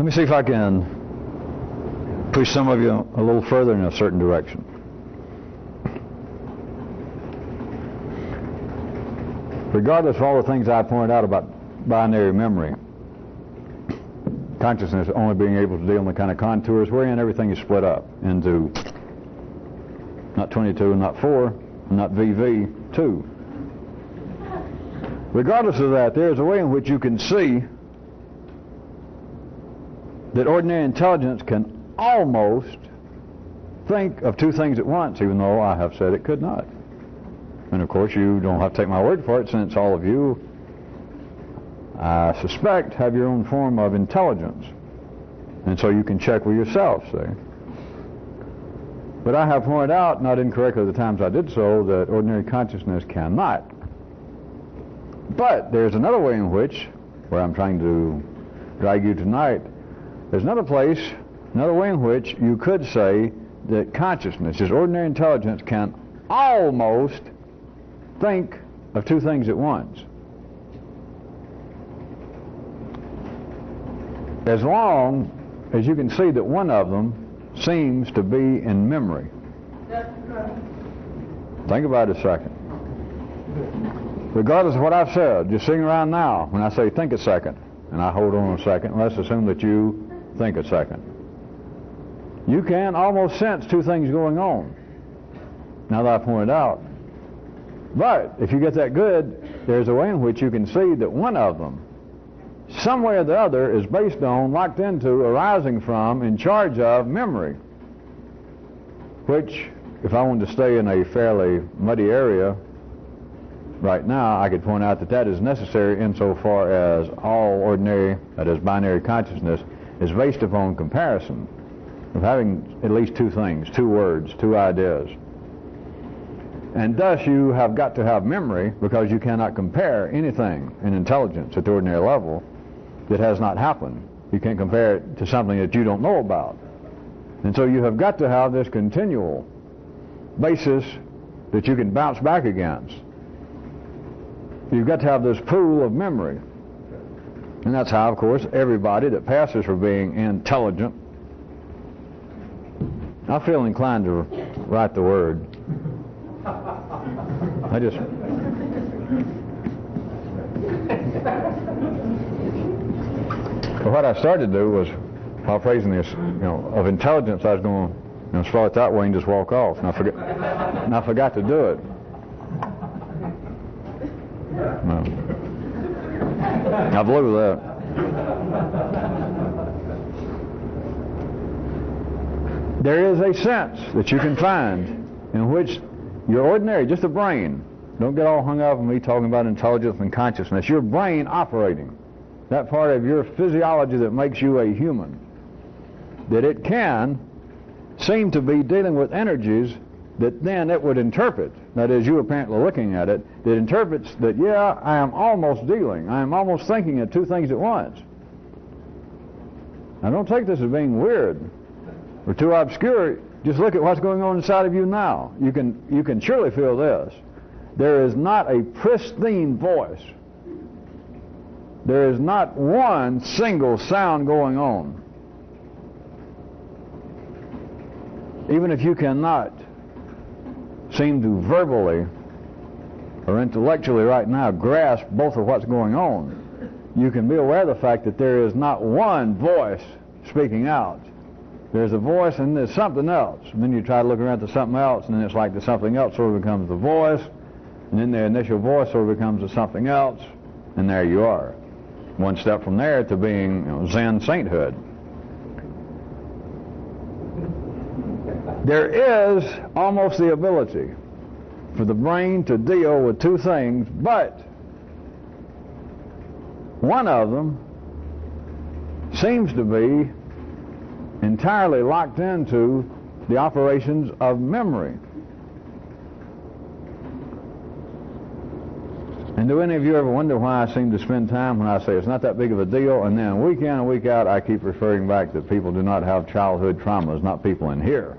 Let me see if I can push some of you a little further in a certain direction. Regardless of all the things I pointed out about binary memory, consciousness only being able to deal in the kind of contours wherein everything is split up into not 22, not 4, not VV, 2. Regardless of that, there is a way in which you can see that ordinary intelligence can almost think of two things at once, even though I have said it could not. And of course, you don't have to take my word for it, since all of you, I suspect, have your own form of intelligence. And so you can check with yourself, see. But I have pointed out, not incorrectly the times I did so, that ordinary consciousness cannot. But there's another way in which, where I'm trying to drag you tonight, there's another place, another way in which you could say that consciousness, this ordinary intelligence, can almost think of two things at once. As long as you can see that one of them seems to be in memory. Think about it a second. Regardless of what I've said, just sitting around now, when I say think a second, and I hold on a second, let's assume that you think a second. You can almost sense two things going on, now that I've pointed out. But if you get that good, there's a way in which you can see that one of them, some way or the other, is based on, locked into, arising from, in charge of memory. Which, if I wanted to stay in a fairly muddy area right now, I could point out that that is necessary insofar as all ordinary, that is binary consciousness, is based upon comparison of having at least two things, two words, two ideas. And thus you have got to have memory, because you cannot compare anything in intelligence at the ordinary level that has not happened. You can't compare it to something that you don't know about. And so you have got to have this continual basis that you can bounce back against. You've got to have this pool of memory. And that's how, of course, everybody that passes for being intelligent, I feel inclined to write the word. I just... But what I started to do was, while praising this, of intelligence, I was going to start that way and just walk off. And I forgot to do it. No. I blew that. There is a sense that you can find in which your ordinary, just the brain, don't get all hung up on me talking about intelligence and consciousness, your brain operating, that part of your physiology that makes you a human, that it can seem to be dealing with energies that then it would interpret, that is, you apparently looking at it, that interprets that, yeah, I am almost dealing, I am almost thinking of two things at once. Now don't take this as being weird or too obscure. Just look at what's going on inside of you now. You can surely feel this. There is not a pristine voice. There is not one single sound going on. Even if you cannot seem to verbally or intellectually right now grasp both of what's going on, you can be aware of the fact that there is not one voice speaking out. There's a voice and there's something else. And then you try to look around to something else, and then it's like the something else sort of becomes the voice, and then the initial voice sort of becomes the something else, and there you are. One step from there to being Zen sainthood. There is almost the ability for the brain to deal with two things, but one of them seems to be entirely locked into the operations of memory. And do any of you ever wonder why I seem to spend time when I say it's not that big of a deal, and then week in and week out I keep referring back that people do not have childhood traumas, not people in here.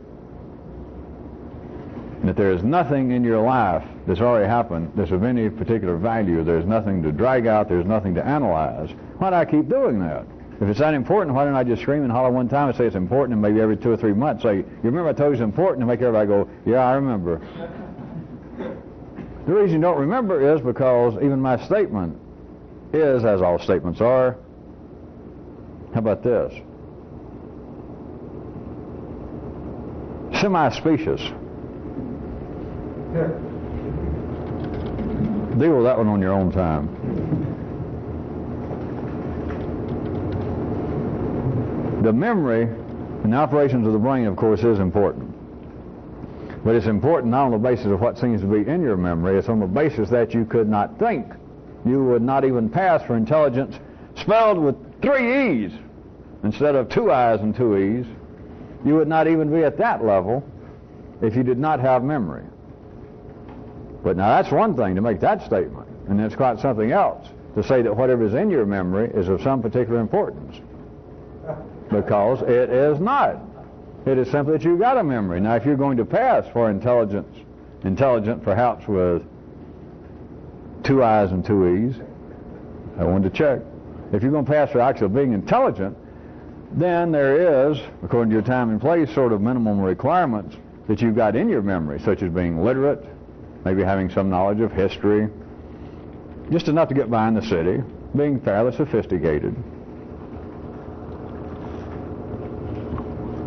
And that there is nothing in your life that's already happened that's of any particular value. There's nothing to drag out, there's nothing to analyze. Why do I keep doing that? If it's that important, why don't I just scream and holler one time and say it's important, and maybe every 2 or 3 months say, you remember I told you it's important, and make everybody go, yeah, I remember. The reason you don't remember is because even my statement is, as all statements are, how about this? Semi-specious. Deal with that one on your own time. The memory and the operations of the brain, of course, is important. But it's important not on the basis of what seems to be in your memory. It's on the basis that you could not think. You would not even pass for intelligence spelled with 3 E's instead of 2 I's and 2 E's. You would not even be at that level if you did not have memory. But now that's one thing to make that statement, and it's quite something else to say that whatever is in your memory is of some particular importance. Because it is not. It is simply that you've got a memory. Now, if you're going to pass for intelligent perhaps with 2 I's and 2 E's, I wanted to check. If you're going to pass for actually being intelligent, then there is, according to your time and place, sort of minimum requirements that you've got in your memory, such as being literate, maybe having some knowledge of history, just enough to get by in the city, being fairly sophisticated,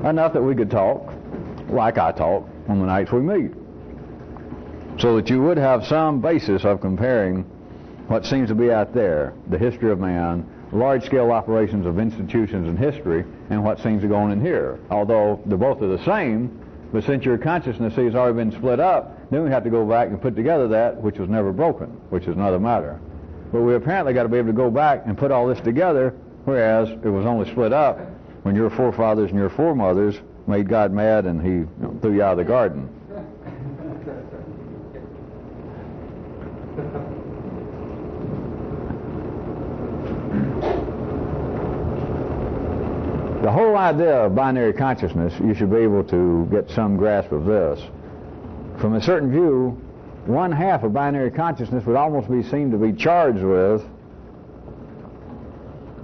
enough that we could talk like I talk on the nights we meet, so that you would have some basis of comparing what seems to be out there, the history of man, large-scale operations of institutions and history, and what seems to go on in here. Although they're both are the same, but since your consciousness has already been split up, then we have to go back and put together that which was never broken, which is another matter. But we apparently got to be able to go back and put all this together, whereas it was only split up when your forefathers and your foremothers made God mad and he threw you out of the garden. The whole idea of binary consciousness, you should be able to get some grasp of this. From a certain view, 1/2 of binary consciousness would almost be seen to be charged with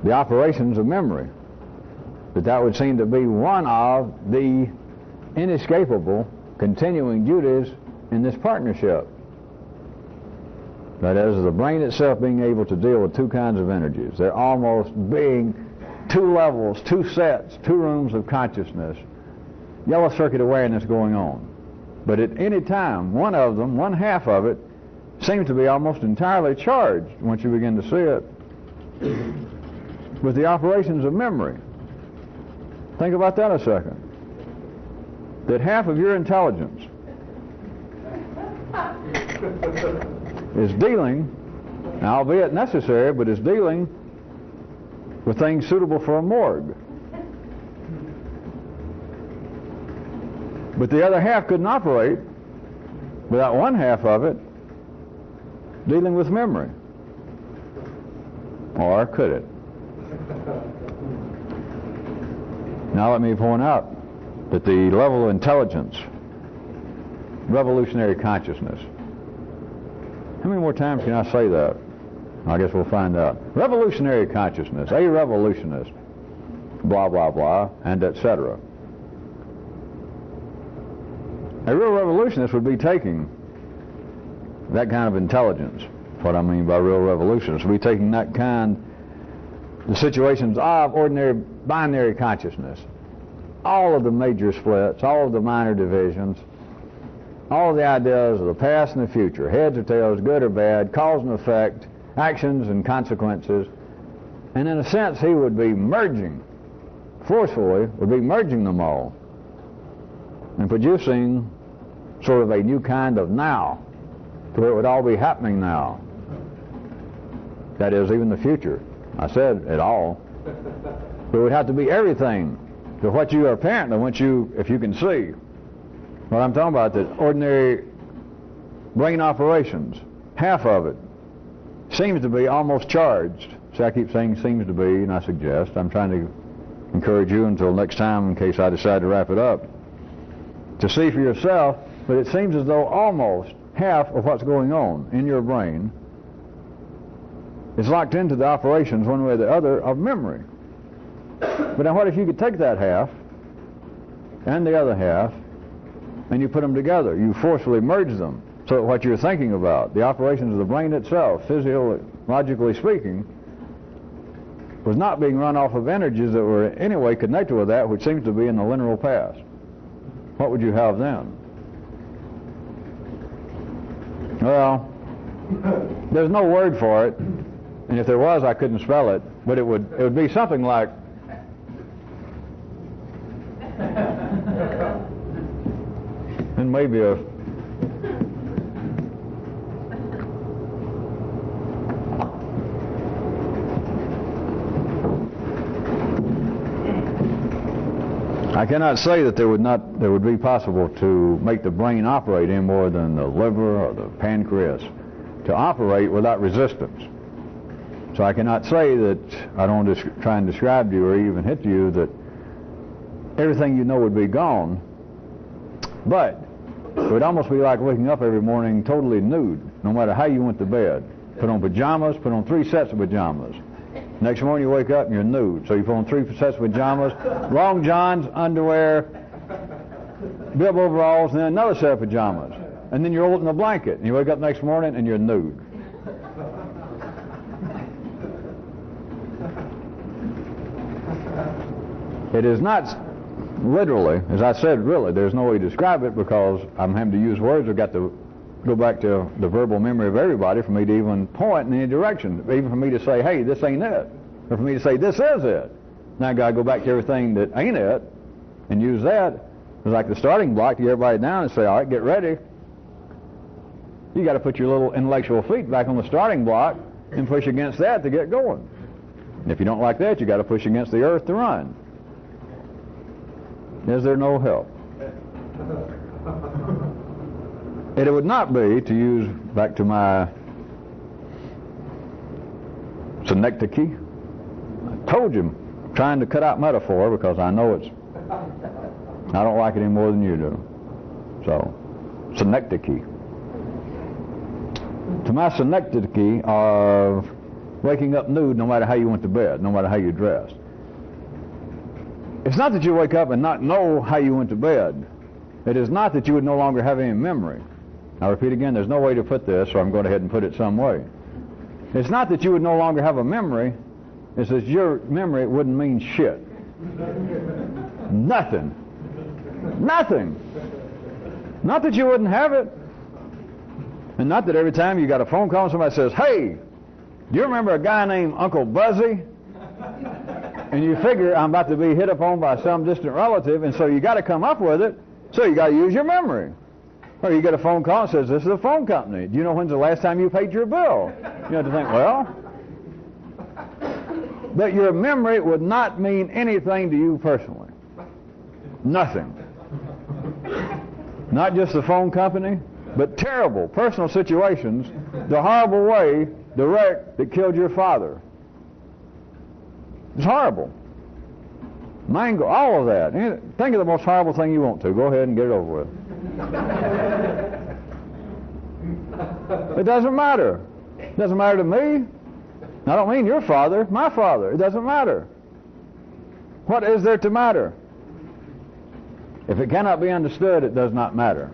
the operations of memory. That would seem to be one of the inescapable continuing duties in this partnership. That is, the brain itself being able to deal with 2 kinds of energies. They're almost being 2 levels, 2 sets, 2 rooms of consciousness, yellow circuit awareness going on. But at any time, one of them, 1/2 of it, seems to be almost entirely charged, once you begin to see it, with the operations of memory. Think about that a second. That 1/2 of your intelligence is dealing, albeit necessary, but is dealing with things suitable for a morgue. But the other 1/2 couldn't operate without 1/2 of it dealing with memory. Or could it? Now let me point out that the level of intelligence, revolutionary consciousness. How many more times can I say that? I guess we'll find out. Revolutionary consciousness, a revolutionist, blah, blah, blah, and etc. A real revolutionist would be taking that kind of intelligence. What I mean by real revolutionists would be taking that kind, the situations of ordinary binary consciousness, all of the major splits, all of the minor divisions, all of the ideas of the past and the future, heads or tails, good or bad, cause and effect, actions and consequences, and in a sense he would be merging, forcefully would be merging them all and producing sort of a new kind of now, to where it would all be happening now. That is, even the future. I said it all. But it would have to be everything to what you are apparently, if you can see. What I'm talking about, that ordinary brain operations, 1/2 of it seems to be almost charged. See, I keep saying seems to be, and I suggest. I'm trying to encourage you until next time, in case I decide to wrap it up, to see for yourself. But it seems as though almost 1/2 of what's going on in your brain is locked into the operations, one way or the other, of memory. But now what if you could take that half and the other half and you put them together? You forcefully merge them so that what you're thinking about, the operations of the brain itself, physiologically speaking, was not being run off of energies that were in any way connected with that which seems to be in the linear past. What would you have then? Well, there's no word for it, and if there was, I couldn't spell it, but it would be something like and maybe a I cannot say that there would be possible to make the brain operate any more than the liver or the pancreas to operate without resistance. So I cannot say that, I don't want to try and describe to you or even hit you that everything you know would be gone, but it would almost be like waking up every morning totally nude, no matter how you went to bed. Put on pajamas, put on 3 sets of pajamas. Next morning you wake up and you're nude, so you put on 3 sets of pajamas, long johns, underwear, bib overalls, and then another set of pajamas. And then you're rolled in a blanket, and you wake up next morning and you're nude. It is not literally, as I said, really, there's no way to describe it because I'm having to use words. I've got to go back to the verbal memory of everybody for me to even point in any direction, even for me to say, hey, this ain't it, or for me to say, this is it. Now I've got to go back to everything that ain't it and use that as like the starting block to get everybody down and say, all right, get ready. You got to put your little intellectual feet back on the starting block and push against that to get going. And if you don't like that, you got to push against the earth to run. Is there no help? And it would not be, to use back to my synecdoche, I told you, I'm trying to cut out metaphor because I know I don't like it any more than you do. So, synecdoche. To my synecdoche of waking up nude no matter how you went to bed, no matter how you dressed. It's not that you wake up and not know how you went to bed. It is not that you would no longer have any memory. I'll repeat again, there's no way to put this, so I'm going ahead and put it some way. It's not that you would no longer have a memory, it's that your memory wouldn't mean shit. Nothing. Nothing. Not that you wouldn't have it. And not that every time you got a phone call and somebody says, hey, do you remember a guy named Uncle Buzzy? And you figure I'm about to be hit upon by some distant relative, and so you got to come up with it, so you got to use your memory. Or you get a phone call and says, this is a phone company. Do you know when's the last time you paid your bill? You have to think, well, but your memory would not mean anything to you personally. Nothing. Not just the phone company, but terrible personal situations, the horrible way, the wreck that killed your father. It's horrible. Mango, all of that. Think of the most horrible thing you want to. Go ahead and get it over with. It doesn't matter. It doesn't matter to me. I don't mean your father, my father. It doesn't matter. What is there to matter? If it cannot be understood, it does not matter.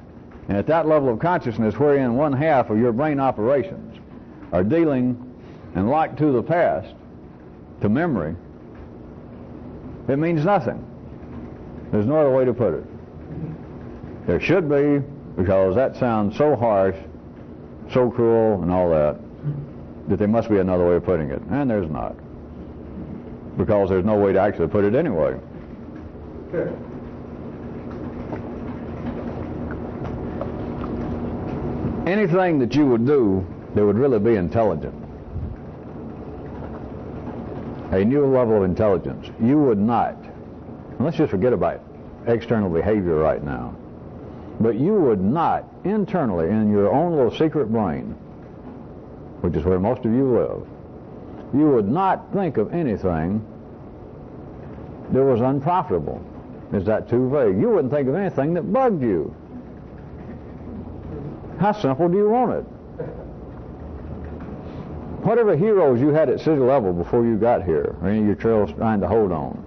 And at that level of consciousness wherein 1/2 of your brain operations are dealing and like to the past, to memory, it means nothing. There's no other way to put it. There should be, because that sounds so harsh, so cruel and all that, that there must be another way of putting it. And there's not. Because there's no way to actually put it anyway. Okay. Anything that you would do that would really be intelligent, a new level of intelligence, you would not, and let's just forget about external behavior right now, but you would not internally in your own little secret brain, which is where most of you live, you would not think of anything that was unprofitable. Is that too vague? You wouldn't think of anything that bugged you. How simple do you want it? Whatever heroes you had at city level before you got here, or any of your trails trying to hold on,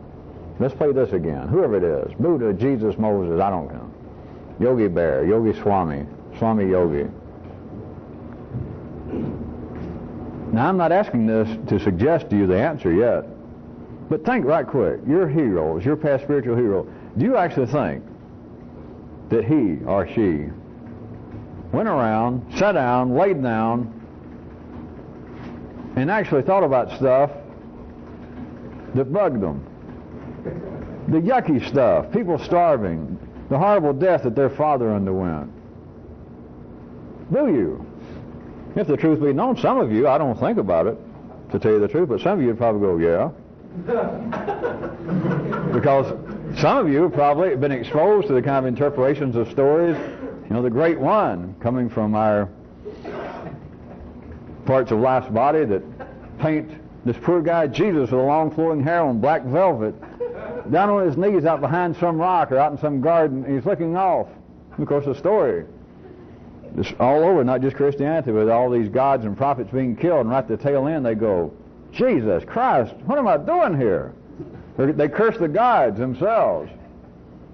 Let's play this again. Whoever it is, Buddha, Jesus, Moses, I don't know. Yogi Bear, Yogi Swami, Swami Yogi. Now, I'm not asking this to suggest to you the answer yet, but think right quick. Your heroes, your past spiritual hero, do you actually think that he or she went around, sat down, laid down, and actually thought about stuff that bugged them? The yucky stuff, people starving, the horrible death that their father underwent. Do you? If the truth be known, some of you, I don't think about it, to tell you the truth, but some of you would probably go, yeah. Because some of you have probably been exposed to the kind of interpretations of stories, you know, the great one coming from our parts of life's body that paint this poor guy Jesus with a long flowing hair on black velvet, down on his knees out behind some rock or out in some garden, and he's looking off. Of course, the story is all over, not just Christianity, with all these gods and prophets being killed, and right at the tail end they go, Jesus Christ, what am I doing here? They curse the gods themselves.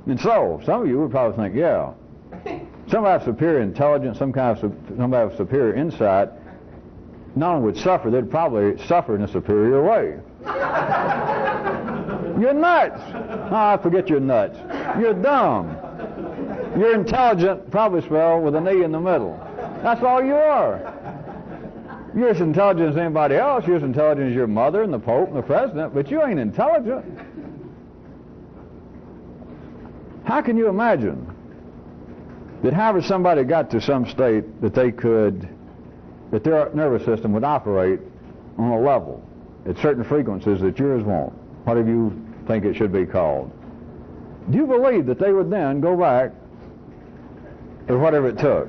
And so, some of you would probably think, yeah, somebody have superior intelligence, somebody have superior insight, not only would suffer, they'd probably suffer in a superior way. You're nuts. Oh, forget you're nuts. You're dumb. You're intelligent, probably spelled with an E in the middle. That's all you are. You're as intelligent as anybody else. You're as intelligent as your mother and the Pope and the President, but you ain't intelligent. How can you imagine that however somebody got to some state that that their nervous system would operate on a level at certain frequencies that yours won't, whatever you think it should be called? Do you believe that they would then go back, or whatever it took,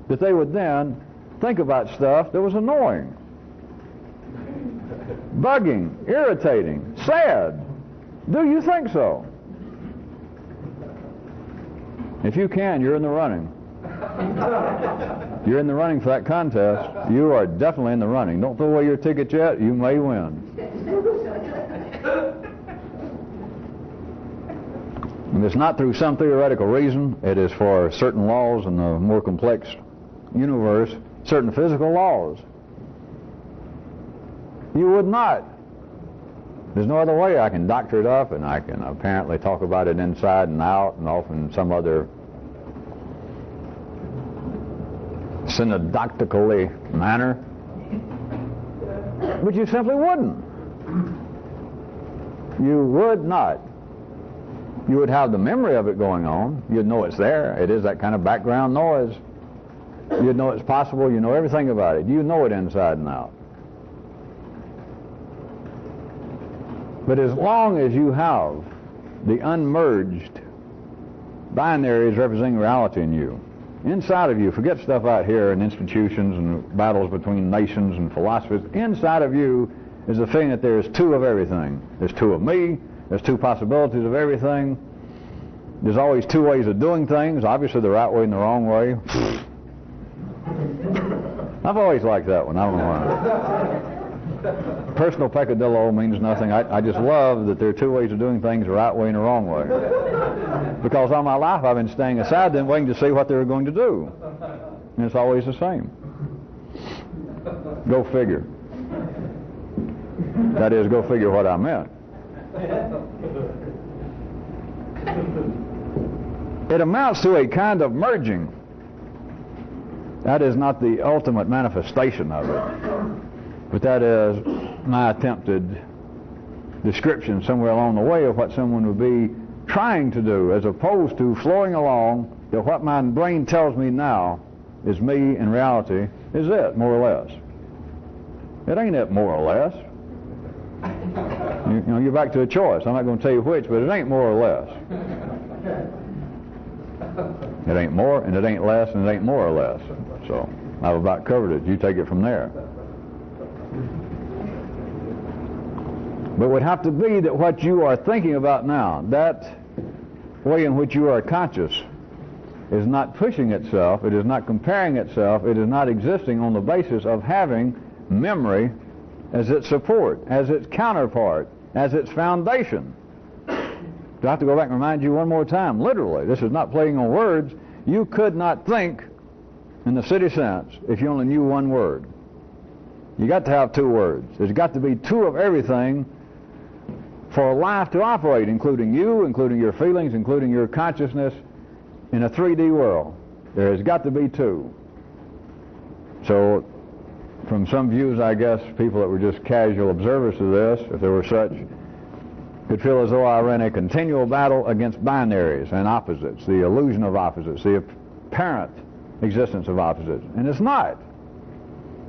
that they would then think about stuff that was annoying, bugging, irritating, sad? Do you think so? If you can, you're in the running. You're in the running for that contest. You are definitely in the running. Don't throw away your ticket yet. You may win. And it's not through some theoretical reason. It is for certain laws in the more complex universe, certain physical laws. You would not. There's no other way I can doctor it up, and I can apparently talk about it inside and out and off in some other synodically manner. But you simply wouldn't. You would not. You would have the memory of it going on. You'd know it's there. It is that kind of background noise. You'd know it's possible. You know everything about it. You know it inside and out. But as long as you have the unmerged binaries representing reality in you, inside of you, forget stuff out here and institutions and battles between nations and philosophies, inside of you is the feeling that there's two of everything. There's two of me, there's two possibilities of everything, there's always two ways of doing things, obviously the right way and the wrong way. I've always liked that one, I don't know why. Personal peccadillo means nothing. I just love that there are two ways of doing things, the right way and the wrong way. Because all my life I've been staying aside then waiting to see what they were going to do. And it's always the same. Go figure. That is, go figure what I meant. It amounts to a kind of merging. That is not the ultimate manifestation of it. But that is my attempted description somewhere along the way of what someone would be trying to do, as opposed to flowing along that what my brain tells me now is me in reality is it, more or less. It ain't it, more or less. You know, you're back to a choice. I'm not going to tell you which, but it ain't more or less. It ain't more, and it ain't less, and it ain't more or less. So I've about covered it. You take it from there. But it would have to be that what you are thinking about now, that way in which you are conscious, is not pushing itself, it is not comparing itself, it is not existing on the basis of having memory as its support, as its counterpart, as its foundation. Do I have to go back and remind you one more time? Literally, this is not playing on words. You could not think in the city sense if you only knew one word. You got to have two words. There's got to be two of everything for life to operate, including you, including your feelings, including your consciousness in a 3D world. There has got to be two. So, from some views, I guess, people that were just casual observers of this, if there were such, could feel as though I ran a continual battle against binaries and opposites, the illusion of opposites, the apparent existence of opposites. And it's not.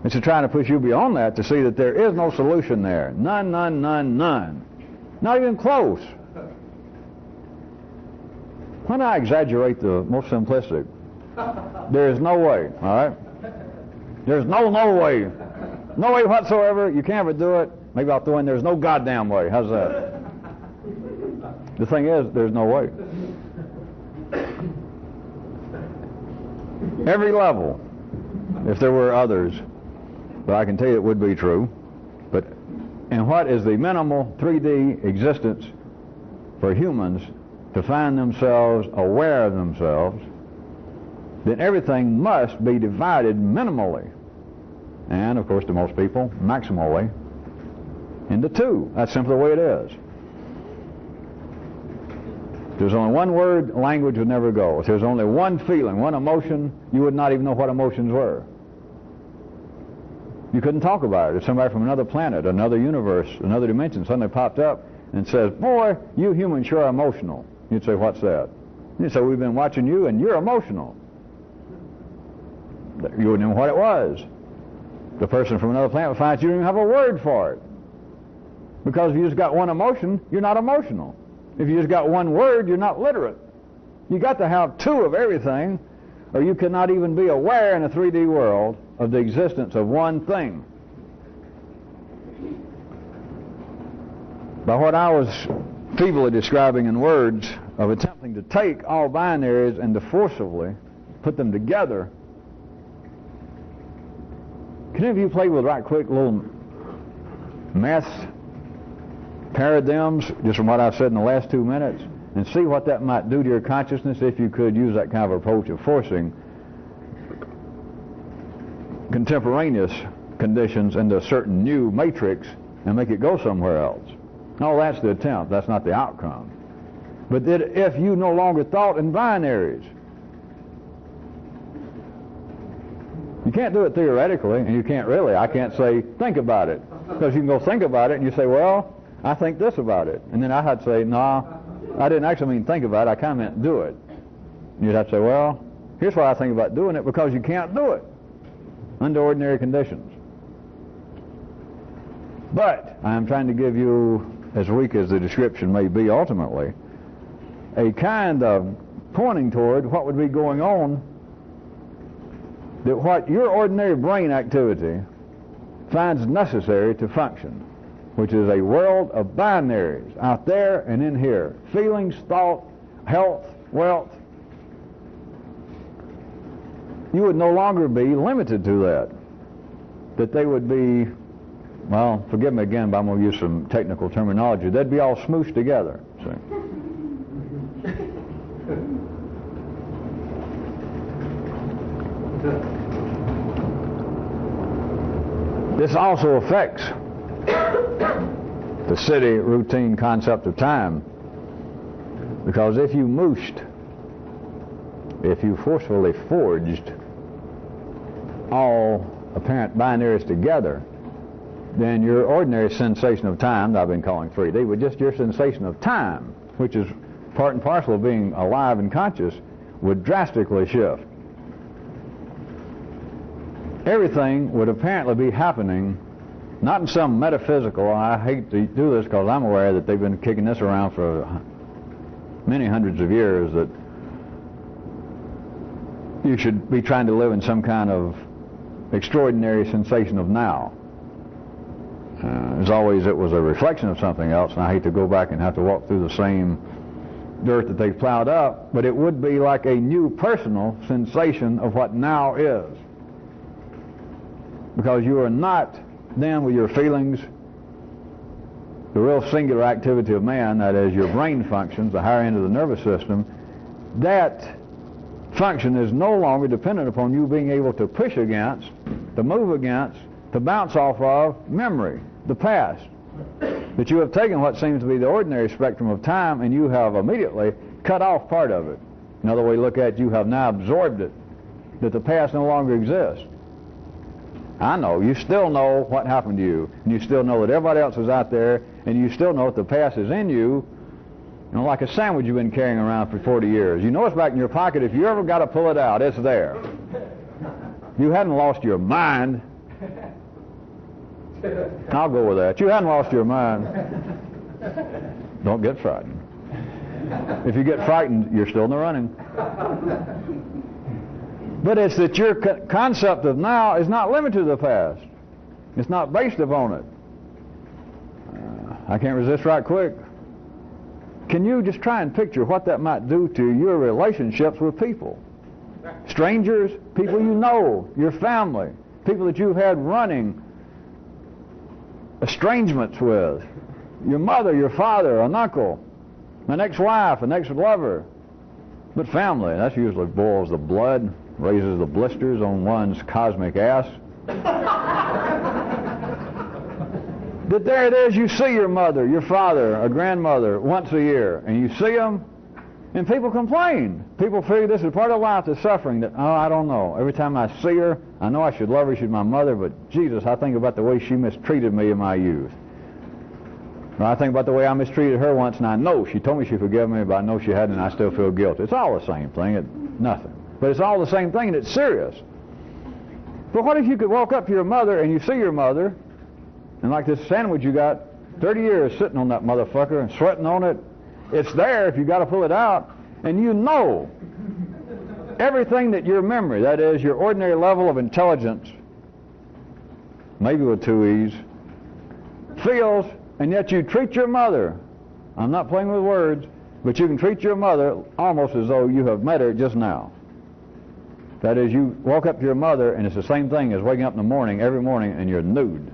It's trying to push you beyond that to see that there is no solution there. None, none, none, none. Not even close. Why not exaggerate the most simplistic? There is no way, all right? There's no way. No way whatsoever. You can't ever do it. Maybe I'll throw in there's no goddamn way. How's that? The thing is, there's no way. Every level, if there were others, but I can tell you it would be true. But in what is the minimal 3D existence for humans to find themselves aware of themselves, then everything must be divided minimally, and of course to most people, maximally, into two. That's simply the way it is. If there's only one word, language would never go. If there's only one feeling, one emotion, you would not even know what emotions were. You couldn't talk about it. If somebody from another planet, another universe, another dimension suddenly popped up and says, boy, you humans sure are emotional. You'd say, what's that? You'd say, we've been watching you and you're emotional. You wouldn't know what it was. The person from another planet would find you don't even have a word for it. Because if you just got one emotion, you're not emotional. If you just got one word, you're not literate. You got to have two of everything, or you cannot even be aware in a 3D world of the existence of one thing. By what I was feebly describing in words of attempting to take all binaries and to forcibly put them together. Can any of you play with right quick little math paradigms, just from what I've said in the last 2 minutes, and see what that might do to your consciousness if you could use that kind of approach of forcing contemporaneous conditions into a certain new matrix and make it go somewhere else? No, that's the attempt. That's not the outcome. But that if you no longer thought in binaries, you can't do it theoretically, and you can't really. I can't say, think about it. Because you can go think about it, and you say, well, I think this about it. And then I had to say, no, I didn't actually mean think about it. I kind of meant do it. And you'd have to say, well, here's why I think about doing it, because you can't do it under ordinary conditions. But I am trying to give you, as weak as the description may be ultimately, a kind of pointing toward what would be going on, that what your ordinary brain activity finds necessary to function, which is a world of binaries out there and in here. Feelings, thought, health, wealth. You would no longer be limited to that. That they would be, well, forgive me again, but I'm going to use some technical terminology. They'd be all smooshed together. See? This also affects the city routine concept of time, because if you mooshed, if you forcefully forged all apparent binaries together, then your ordinary sensation of time, that I've been calling 3D, but just your sensation of time, which is part and parcel of being alive and conscious, would drastically shift. Everything would apparently be happening, not in some metaphysical, and I hate to do this because I'm aware that they've been kicking this around for many hundreds of years, that you should be trying to live in some kind of extraordinary sensation of now. As always, it was a reflection of something else, and I hate to go back and have to walk through the same dirt that they've plowed up, but it would be like a new personal sensation of what now is. Because you are not then with your feelings the real singular activity of man, that is your brain functions, the higher end of the nervous system, that function is no longer dependent upon you being able to push against, to move against, to bounce off of memory, the past. That you have taken what seems to be the ordinary spectrum of time and you have immediately cut off part of it. Another way to look at it, you have now absorbed it, that the past no longer exists. I know, you still know what happened to you, and you still know that everybody else is out there, and you still know that the past is in you, like a sandwich you've been carrying around for 40 years. You know it's back in your pocket. If you ever got to pull it out, it's there. You hadn't lost your mind. I'll go with that. You hadn't lost your mind. Don't get frightened. If you get frightened, you're still in the running. But it's that your concept of now is not limited to the past. It's not based upon it. I can't resist right quick. Can you just try and picture what that might do to your relationships with people? Strangers, people you know, your family, people that you've had running estrangements with, your mother, your father, an uncle, an ex-wife, an ex-lover. But family, that usually boils the blood, raises the blisters on one's cosmic ass. But there it is, you see your mother, your father, a grandmother once a year, and you see them, and people complain. People figure this is part of life, the suffering, that, oh, I don't know. Every time I see her, I know I should love her, she's my mother, but Jesus, I think about the way she mistreated me in my youth. Or I think about the way I mistreated her once, and I know she told me she forgave me, but I know she hadn't, and I still feel guilty. It's all the same thing, it's nothing. But it's all the same thing, and it's serious. But what if you could walk up to your mother, and you see your mother, and like this sandwich you got 30 years sitting on that motherfucker and sweating on it, it's there if you got to pull it out, and you know everything that your memory, that is your ordinary level of intelligence, maybe with two E's, feels, and yet you treat your mother, I'm not playing with words, but you can treat your mother almost as though you have met her just now. That is, you walk up to your mother, and it's the same thing as waking up in the morning, every morning, and you're nude.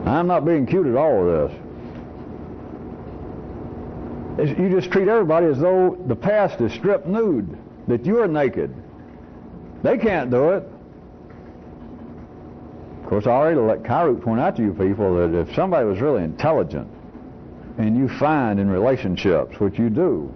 I'm not being cute at all with this. You just treat everybody as though the past is stripped nude, that you're naked. They can't do it. Of course, I already let Kyruk point out to you people that if somebody was really intelligent, and you find in relationships, which you do,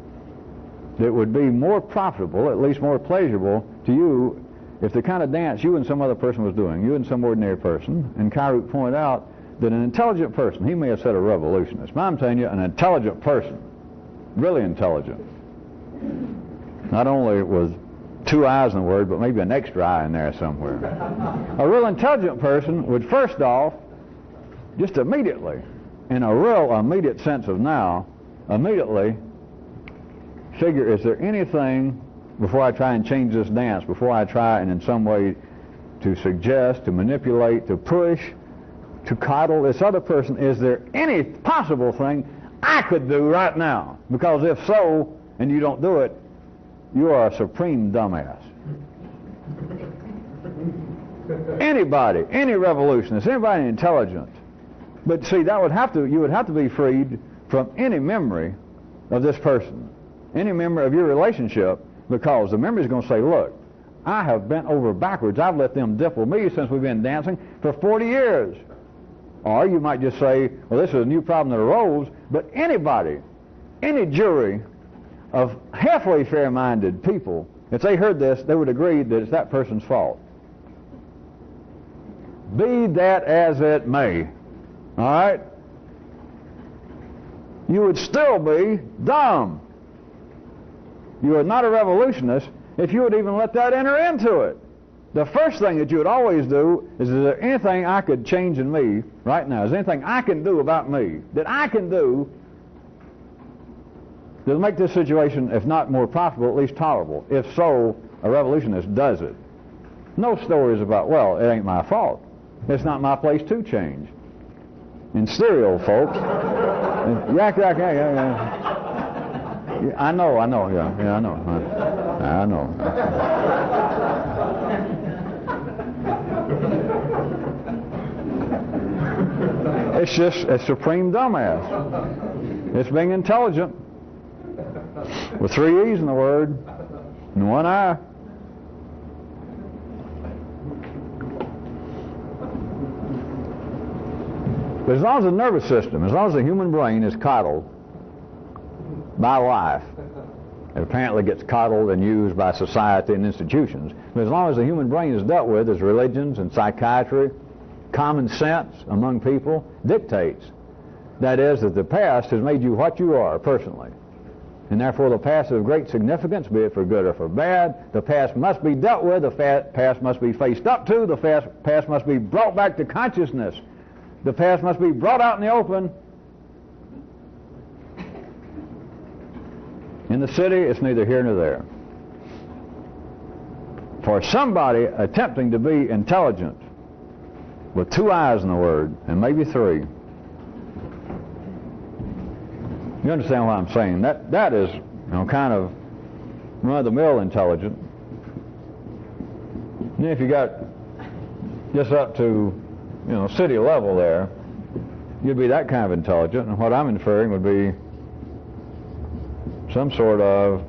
that it would be more profitable, at least more pleasurable to you, if the kind of dance you and some other person was doing, you and some ordinary person, and Kyruk pointed out that an intelligent person, he may have said a revolutionist, but I'm telling you, an intelligent person, really intelligent, not only with two eyes in the word, but maybe an extra eye in there somewhere. A real intelligent person would first off, just immediately, in a real immediate sense of now, immediately figure, is there anything, before I try and change this dance, before I try and in some way to suggest, to manipulate, to push, to coddle this other person, is there any possible thing I could do right now? Because if so, and you don't do it, you are a supreme dumbass. Anybody, any revolutionist, anybody intelligent. But see, that would have to, you would have to be freed from any memory of this person, any memory of your relationship, because the memory is going to say, look, I have bent over backwards. I've let them dip with me since we've been dancing for 40 years. Or you might just say, well, this is a new problem that arose, but anybody, any jury of halfway fair-minded people, if they heard this, they would agree that it's that person's fault. Be that as it may, all right? You would still be dumb. You are not a revolutionist if you would even let that enter into it. The first thing that you would always do is there anything I could change in me right now? Is there anything I can do about me that I can do that'll make this situation, if not more profitable, at least tolerable? If so, a revolutionist does it. No stories about, well, it ain't my fault. It's not my place to change. In stereo, folks. Yak. I know, yeah, I know. I know. It's just a supreme dumbass. It's being intelligent with 3 E's in the word and 1 I. But as long as the nervous system, as long as the human brain is coddled by life, it apparently gets coddled and used by society and institutions, but as long as the human brain is dealt with as religions and psychiatry, common sense among people dictates, that is, that the past has made you what you are personally. And therefore the past is of great significance, be it for good or for bad. The past must be dealt with, the past must be faced up to, the past must be brought back to consciousness. The past must be brought out in the open. In the city, it's neither here nor there. For somebody attempting to be intelligent with 2 I's in the word, and maybe 3, you understand what I'm saying? That is, kind of run-of-the-mill intelligent. And if you got just up to, city level there, you'd be that kind of intelligent. And what I'm inferring would be some sort of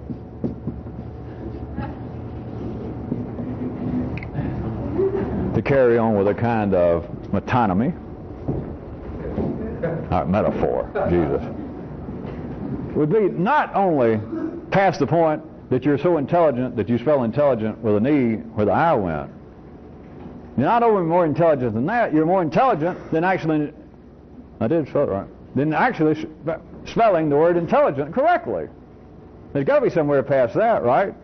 to carry on with a kind of metonymy, metaphor, Jesus, would be not only past the point that you're so intelligent that you spell intelligent with an E where the I went. You're not only more intelligent than that, you're more intelligent than actually, I did spell it right, than actually spelling the word intelligent correctly. There's got to be somewhere past that, right?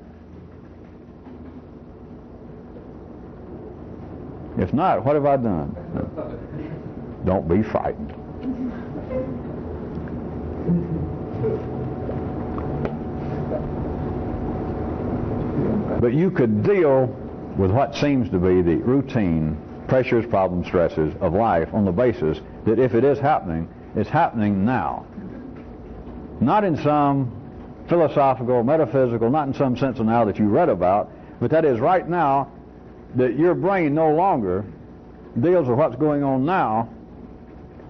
If not, what have I done? Don't be frightened. But you could deal with what seems to be the routine pressures, problems, stresses of life on the basis that if it is happening, it's happening now. Not in some philosophical, metaphysical, not in some sense of now that you read about, but that is right now that your brain no longer deals with what's going on now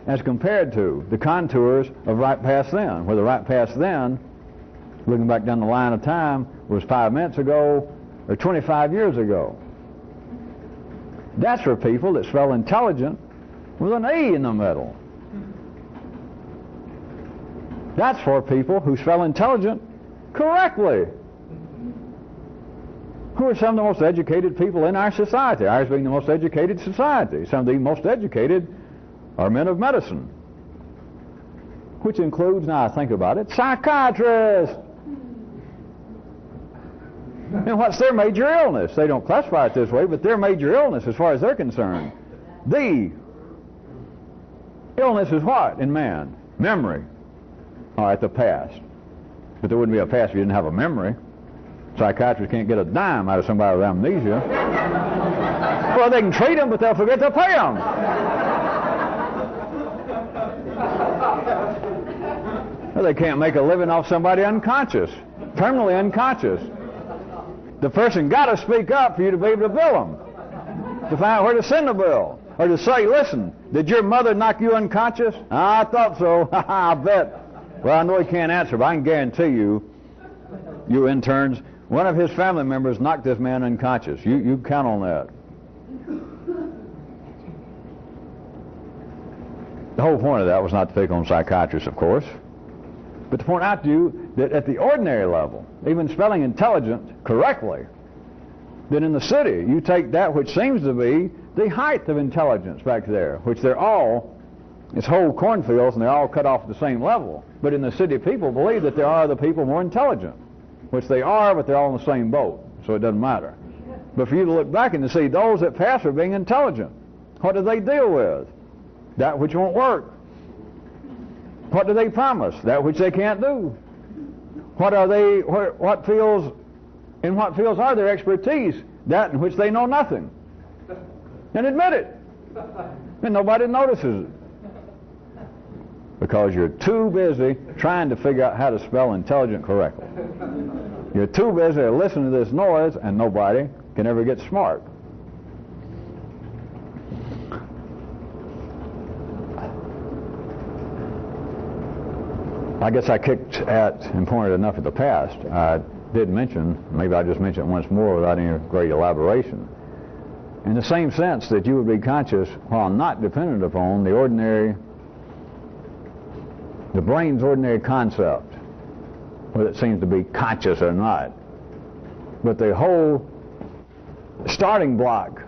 as compared to the contours of right past then, where the right past then, looking back down the line of time, was 5 minutes ago or 25 years ago. That's for people that spell intelligent with an E in the middle. That's for people who spell intelligent correctly, who are some of the most educated people in our society, ours being the most educated society. Some of the most educated are men of medicine, which includes, now I think about it, psychiatrists. And what's their major illness? They don't classify it this way, but their major illness, as far as they're concerned, the illness is what in man? Memory. All right, the past. But there wouldn't be a past if you didn't have a memory. Psychiatrists can't get a dime out of somebody with amnesia. Well, they can treat them, but they'll forget to pay them. Well, they can't make a living off somebody unconscious, permanently unconscious. The person got to speak up for you to be able to bill them, to find out where to send the bill, or to say, listen, did your mother knock you unconscious? I thought so. I bet. Well, I know he can't answer, but I can guarantee you, you interns, one of his family members knocked this man unconscious. You count on that. The whole point of that was not to pick on psychiatrists, of course, but to point out to you that at the ordinary level, even spelling intelligent correctly, that in the city you take that which seems to be the height of intelligence back there, which they're all, it's whole cornfields and they're all cut off at the same level. But in the city, people believe that there are other people more intelligent, which they are, but they're all in the same boat, so it doesn't matter. But for you to look back and to see those that pass are being intelligent, what do they deal with? That which won't work. What do they promise? That which they can't do. What are they? What fields? In what fields are their expertise? That in which they know nothing. And admit it. And nobody notices it. Because you're too busy trying to figure out how to spell intelligent correctly. You're too busy listening to this noise, and nobody can ever get smart. . 'Cause I guess I kicked at and pointed enough at the past. I did mention, maybe I just mention it once more without any great elaboration, in the same sense that you would be conscious while not dependent upon the brain's ordinary concept, whether it seems to be conscious or not. But the whole starting block,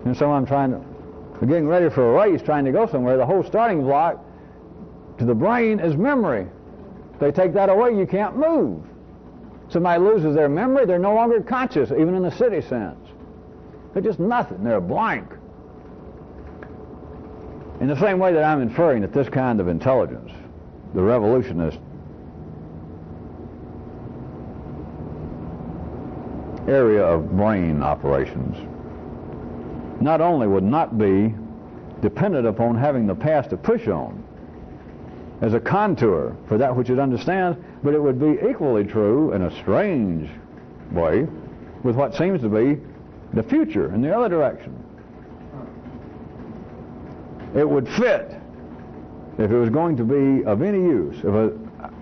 and so we're getting ready for a race, trying to go somewhere, the whole starting block to the brain is memory. If they take that away, you can't move. Somebody loses their memory, they're no longer conscious, even in the city sense. They're just nothing, they're blank. In the same way that I'm inferring that this kind of intelligence, the revolutionist area of brain operations, not only would not be dependent upon having the past to push on as a contour for that which it understands, but it would be equally true in a strange way with what seems to be the future in the other direction. It would fit, if it was going to be of any use, if a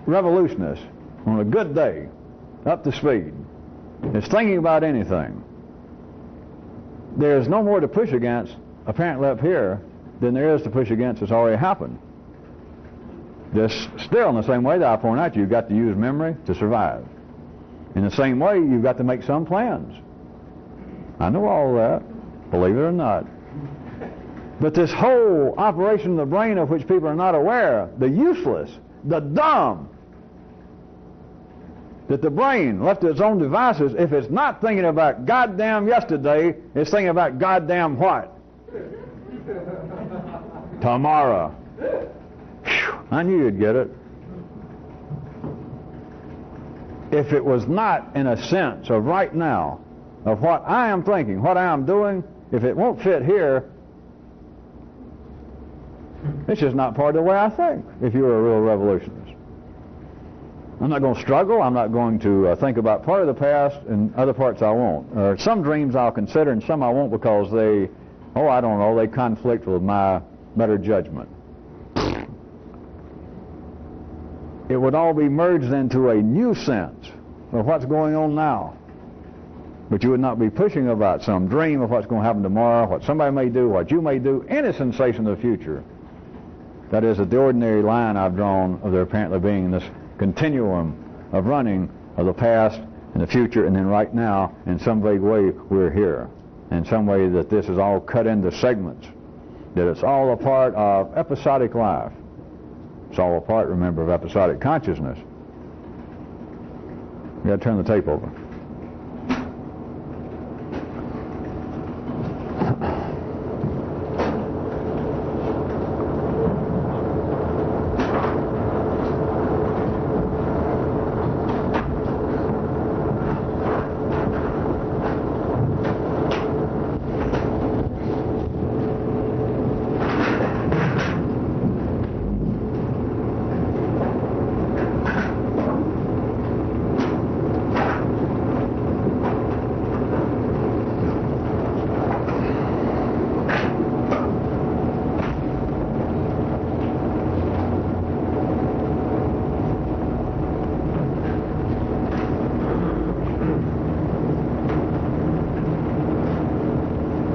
revolutionist on a good day, up to speed, is thinking about anything, there's no more to push against apparently up here than there is to push against that's already happened. Just still in the same way that I point out, you've got to use memory to survive. In the same way, you've got to make some plans. I know all that, believe it or not. But this whole operation of the brain of which people are not aware, the useless, the dumb, that the brain, left to its own devices, if it's not thinking about goddamn yesterday, it's thinking about goddamn what? Tomorrow. Whew, I knew you'd get it. If it was not in a sense of right now, of what I am thinking, what I am doing, if it won't fit here, it's just not part of the way I think, if you're a real revolutionist. I'm not going to struggle. I'm not going to think about part of the past and other parts I won't. Or some dreams I'll consider and some I won't because they conflict with my better judgment. It would all be merged into a new sense of what's going on now. But you would not be pushing about some dream of what's going to happen tomorrow, what somebody may do, what you may do, any sensation of the future. That is, at the ordinary line I've drawn of there apparently being this continuum of running of the past and the future, and then right now, in some vague way, we're here. In some way that this is all cut into segments, that it's all a part of episodic life. It's all a part, remember, of episodic consciousness. You got to turn the tape over.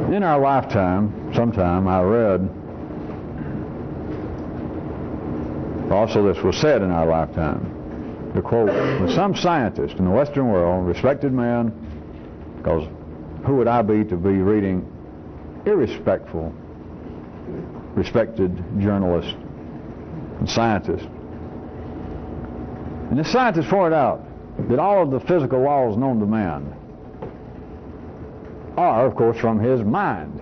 In our lifetime, sometime I read, also this was said in our lifetime, the quote, with some scientist in the Western world, respected man, because who would I be to be reading irrespectful, respected journalists and scientists. And this scientist pointed out that all of the physical laws known to man are, of course, from his mind.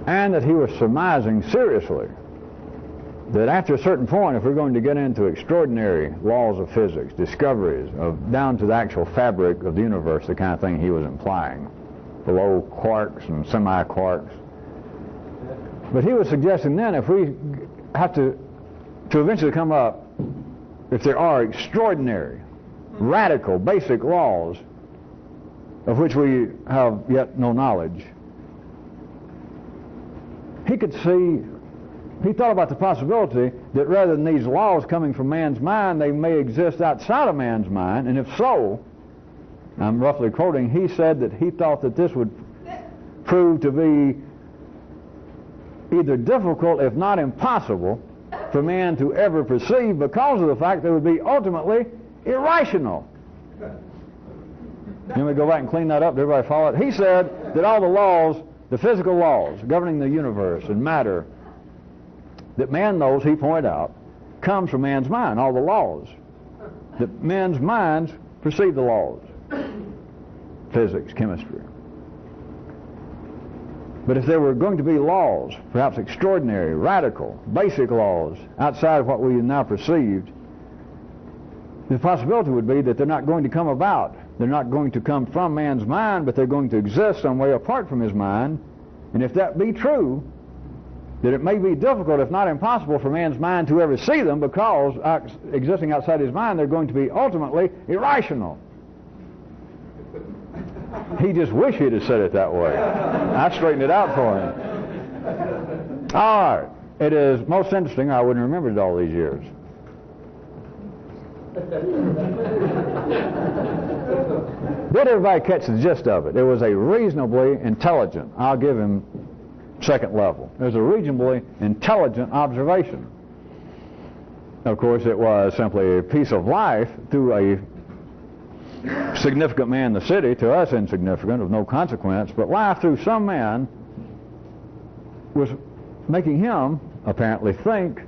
And that he was surmising seriously that after a certain point, if we're going to get into extraordinary laws of physics, discoveries of down to the actual fabric of the universe, the kind of thing he was implying, below quarks and semi-quarks. But he was suggesting then if we have to eventually come up, if there are extraordinary, radical, basic laws of which we have yet no knowledge, he could see he thought about the possibility that rather than these laws coming from man's mind, they may exist outside of man's mind. And if so, I'm roughly quoting, he said that he thought that this would prove to be either difficult, if not impossible, for man to ever perceive because of the fact that it would be ultimately irrational. Let me go back and clean that up. Did everybody follow it? He said that all the laws, the physical laws governing the universe and matter that man knows, he pointed out, comes from man's mind, all the laws. That men's minds perceive the laws. Physics, chemistry. But if there were going to be laws, perhaps extraordinary, radical, basic laws, outside of what we now perceived, the possibility would be that they're not going to come about. They're not going to come from man's mind, but they're going to exist some way apart from his mind. And if that be true, that it may be difficult, if not impossible, for man's mind to ever see them because existing outside his mind, they're going to be ultimately irrational. He just wished he'd have said it that way. I straightened it out for him. All right. It is most interesting. I wouldn't remember it all these years. Did everybody catch the gist of it? It was a reasonably intelligent, I'll give him second level. It was a reasonably intelligent observation. Of course, it was simply a piece of life through a significant man in the city, to us insignificant, of no consequence, but life through some man was making him apparently think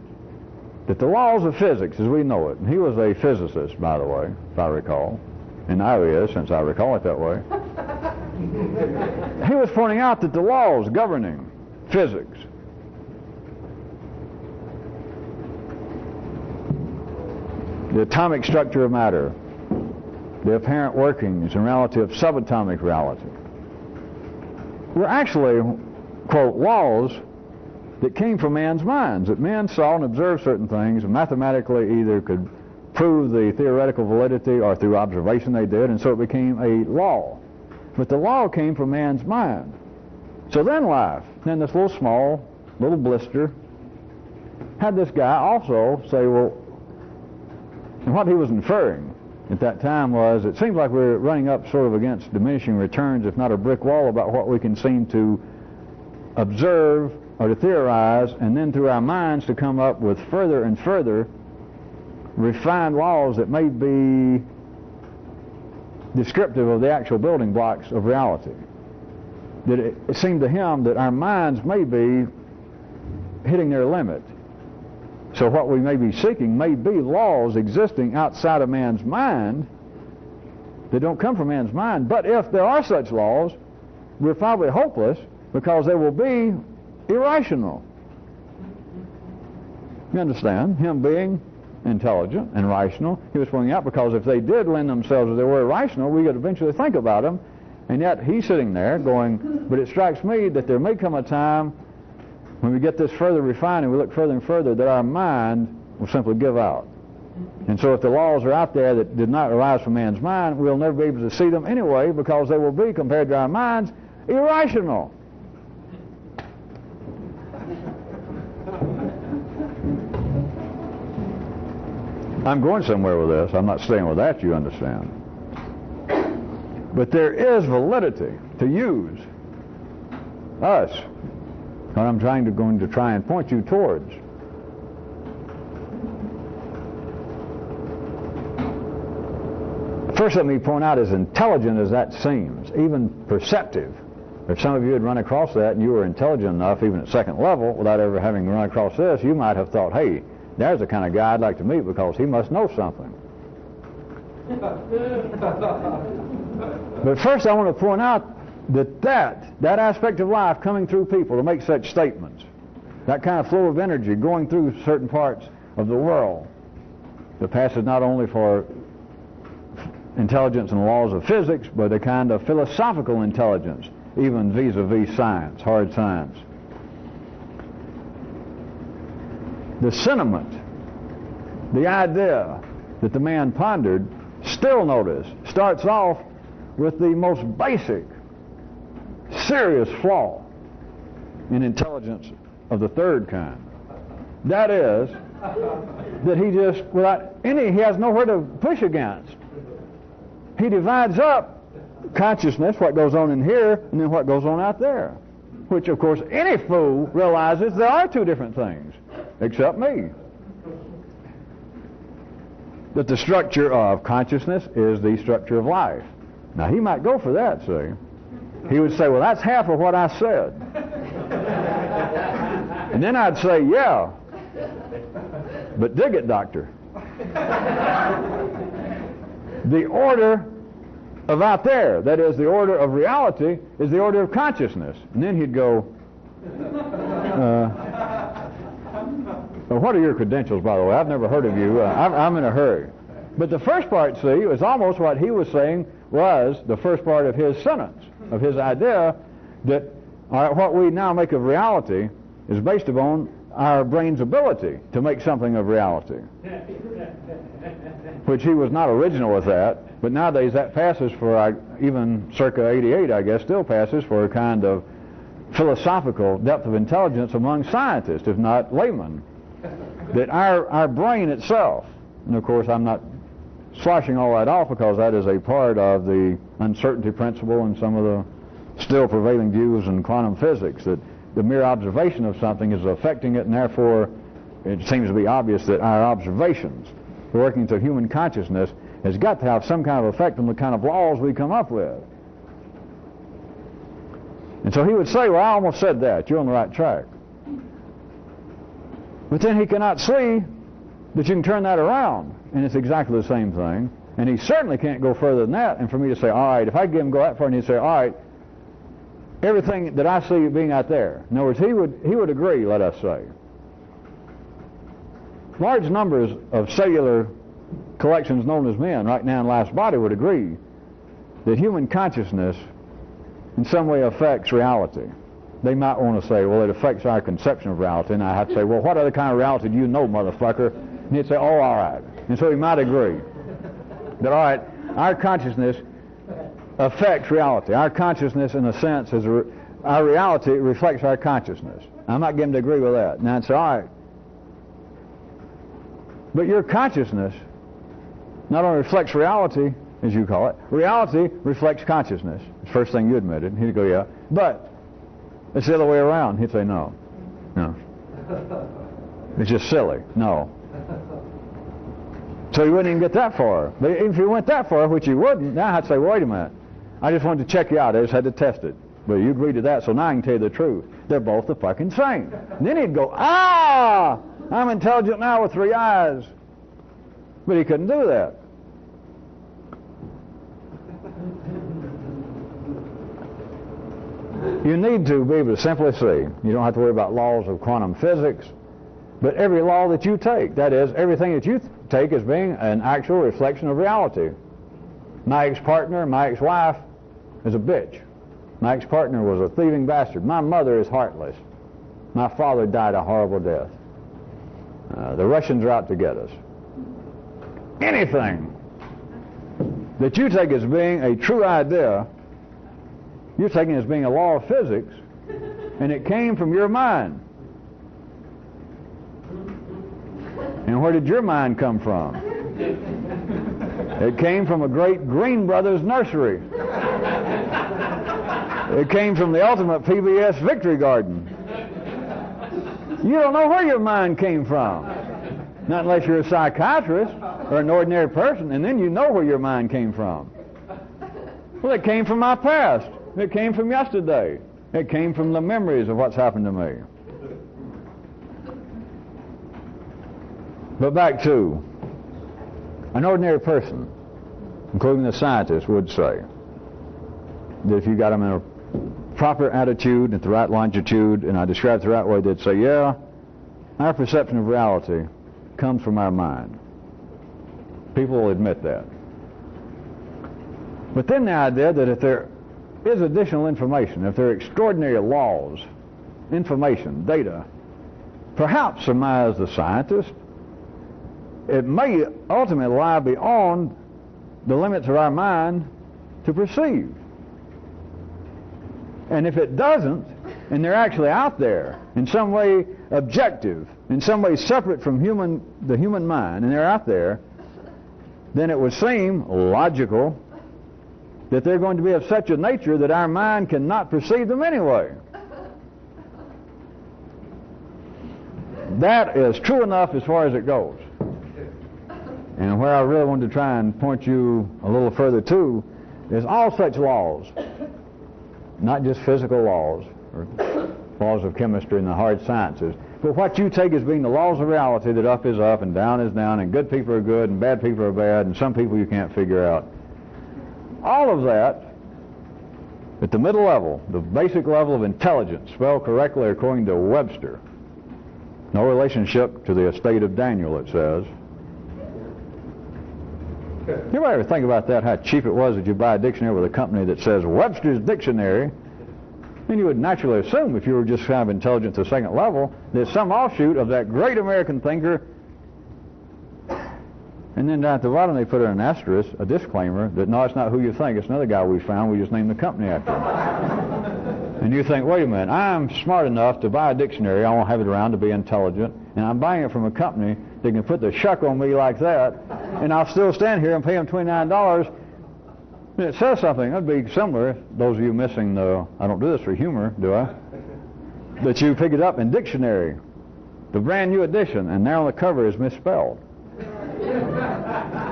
that the laws of physics as we know it, and he was a physicist, by the way, if I recall, and now he is, since I recall it that way, he was pointing out that the laws governing physics, the atomic structure of matter, the apparent workings and reality of subatomic reality, were actually, quote, laws that came from man's minds, that man saw and observed certain things and mathematically either could prove the theoretical validity or through observation they did, and so it became a law. But the law came from man's mind. So then life, then this little small, little blister, had this guy also say, well, and what he was inferring at that time was, it seems like we're running up sort of against diminishing returns, if not a brick wall, about what we can seem to observe or to theorize, and then through our minds to come up with further and further refined laws that may be descriptive of the actual building blocks of reality. That it seemed to him that our minds may be hitting their limit. So what we may be seeking may be laws existing outside of man's mind that don't come from man's mind. But if there are such laws, we're probably hopeless because they will be irrational. You understand? Him being intelligent and rational, he was pointing out, because if they did lend themselves, if they were irrational, we could eventually think about them. And yet he's sitting there going, but it strikes me that there may come a time when we get this further refined and we look further and further, that our mind will simply give out. And so if the laws are out there that did not arise from man's mind, we'll never be able to see them anyway, because they will be, compared to our minds, irrational. I'm going somewhere with this. I'm not staying with that, you understand. But there is validity to use us. What I'm going to try and point you towards. First, let me point out, as intelligent as that seems, even perceptive, if some of you had run across that and you were intelligent enough, even at second level, without ever having run across this, you might have thought, hey, there's the kind of guy I'd like to meet because he must know something. But first I want to point out that aspect of life coming through people to make such statements, that kind of flow of energy going through certain parts of the world that passes not only for intelligence and laws of physics, but a kind of philosophical intelligence, even vis-a-vis science, hard science. The sentiment, the idea that the man pondered, still notice, starts off with the most basic, serious flaw in intelligence of the third kind. That is, that he just, he has nowhere to push against. He divides up consciousness, what goes on in here, and then what goes on out there. Which, of course, any fool realizes there are two different things, except me. That the structure of consciousness is the structure of life. Now, he might go for that, see. He would say, well, that's half of what I said. And then I'd say, yeah, but dig it, doctor. The order of out there, that is, the order of reality, is the order of consciousness. And then he'd go, well, what are your credentials, by the way? I've never heard of you. I'm in a hurry. But the first part, see, is almost what he was saying was the first part of his sentence, of his idea that what we now make of reality is based upon our brain's ability to make something of reality. Which he was not original with that, but nowadays that passes for, even circa 88, I guess, still passes for a kind of philosophical depth of intelligence among scientists, if not laymen. That our brain itself, and of course I'm not sloshing all that off because that is a part of the uncertainty principle and some of the still prevailing views in quantum physics, that the mere observation of something is affecting it, and therefore it seems to be obvious that our observations working to human consciousness has got to have some kind of effect on the kind of laws we come up with. And so he would say, well, I almost said that. You're on the right track. But then he cannot see that you can turn that around, and it's exactly the same thing. And he certainly can't go further than that. And for me to say, all right, if I give him go that far, and he'd say, all right, everything that I see being out there. In other words, he would agree, let us say. Large numbers of cellular collections known as men right now in last body would agree that human consciousness in some way affects reality. They might want to say, well, it affects our conception of reality. And I have to say, well, what other kind of reality do you know, motherfucker? And he'd say, oh, all right. And so he might agree that, all right, our consciousness affects reality. Our consciousness, in a sense, is our reality reflects our consciousness. I might get him to agree with that. Now I'd say, all right, but your consciousness not only reflects reality, as you call it, reality reflects consciousness. The first thing you admitted. He'd go, yeah, but it's the other way around. He'd say, no. It's just silly. No. So he wouldn't even get that far. But if he went that far, which he wouldn't, now I'd say, wait a minute. I just wanted to check you out. I just had to test it. But you agreed to that, so now I can tell you the truth. They're both the fucking same. And then he'd go, I'm intelligent now with 3 eyes. But he couldn't do that. You need to be able to simply see. You don't have to worry about laws of quantum physics. But every law that you take, that is, everything that you take as being an actual reflection of reality. My ex-partner, my ex-wife is a bitch. My ex-partner was a thieving bastard. My mother is heartless. My father died a horrible death. The Russians are out to get us. Anything that you take as being a true idea, you're taking as being a law of physics, and it came from your mind. And where did your mind come from? It came from a great Green Brothers nursery. It came from the ultimate PBS Victory Garden. You don't know where your mind came from. Not unless you're a psychiatrist or an ordinary person, and then you know where your mind came from. Well, it came from my past. It came from yesterday. It came from the memories of what's happened to me. But back to an ordinary person, including the scientists, would say that if you got them in a proper attitude at the right longitude, and I described it the right way, they'd say, yeah, our perception of reality comes from our mind. People will admit that. But then the idea that if there is additional information, if there are extraordinary laws, information, data, perhaps, surmise the scientist, it may ultimately lie beyond the limits of our mind to perceive. And if it doesn't, and they're actually out there, in some way objective, in some way separate from the human mind, and they're out there, then it would seem logical that they're going to be of such a nature that our mind cannot perceive them anyway. That is true enough as far as it goes. And where I really wanted to try and point you a little further to is all such laws, not just physical laws or laws of chemistry and the hard sciences, but what you take as being the laws of reality, that up is up and down is down and good people are good and bad people are bad and some people you can't figure out. All of that at the middle level, the basic level of intelligence, spelled correctly according to Webster. No relationship to the estate of Daniel, it says. You ever think about that, how cheap it was that you buy a dictionary with a company that says Webster's Dictionary? And you would naturally assume, if you were just kind of intelligent to the second level, that some offshoot of that great American thinker. And then down at the bottom they put an asterisk, a disclaimer, that no, it's not who you think, it's another guy we found, we just named the company after him. And you think, wait a minute, I'm smart enough to buy a dictionary, I won't have it around to be intelligent, and I'm buying it from a company that can put the shuck on me like that, and I'll still stand here and pay them $29. And it says something. That'd be similar, those of you missing the, I don't do this for humor, do I? That you pick it up in dictionary, the brand new edition, and there on the cover is misspelled.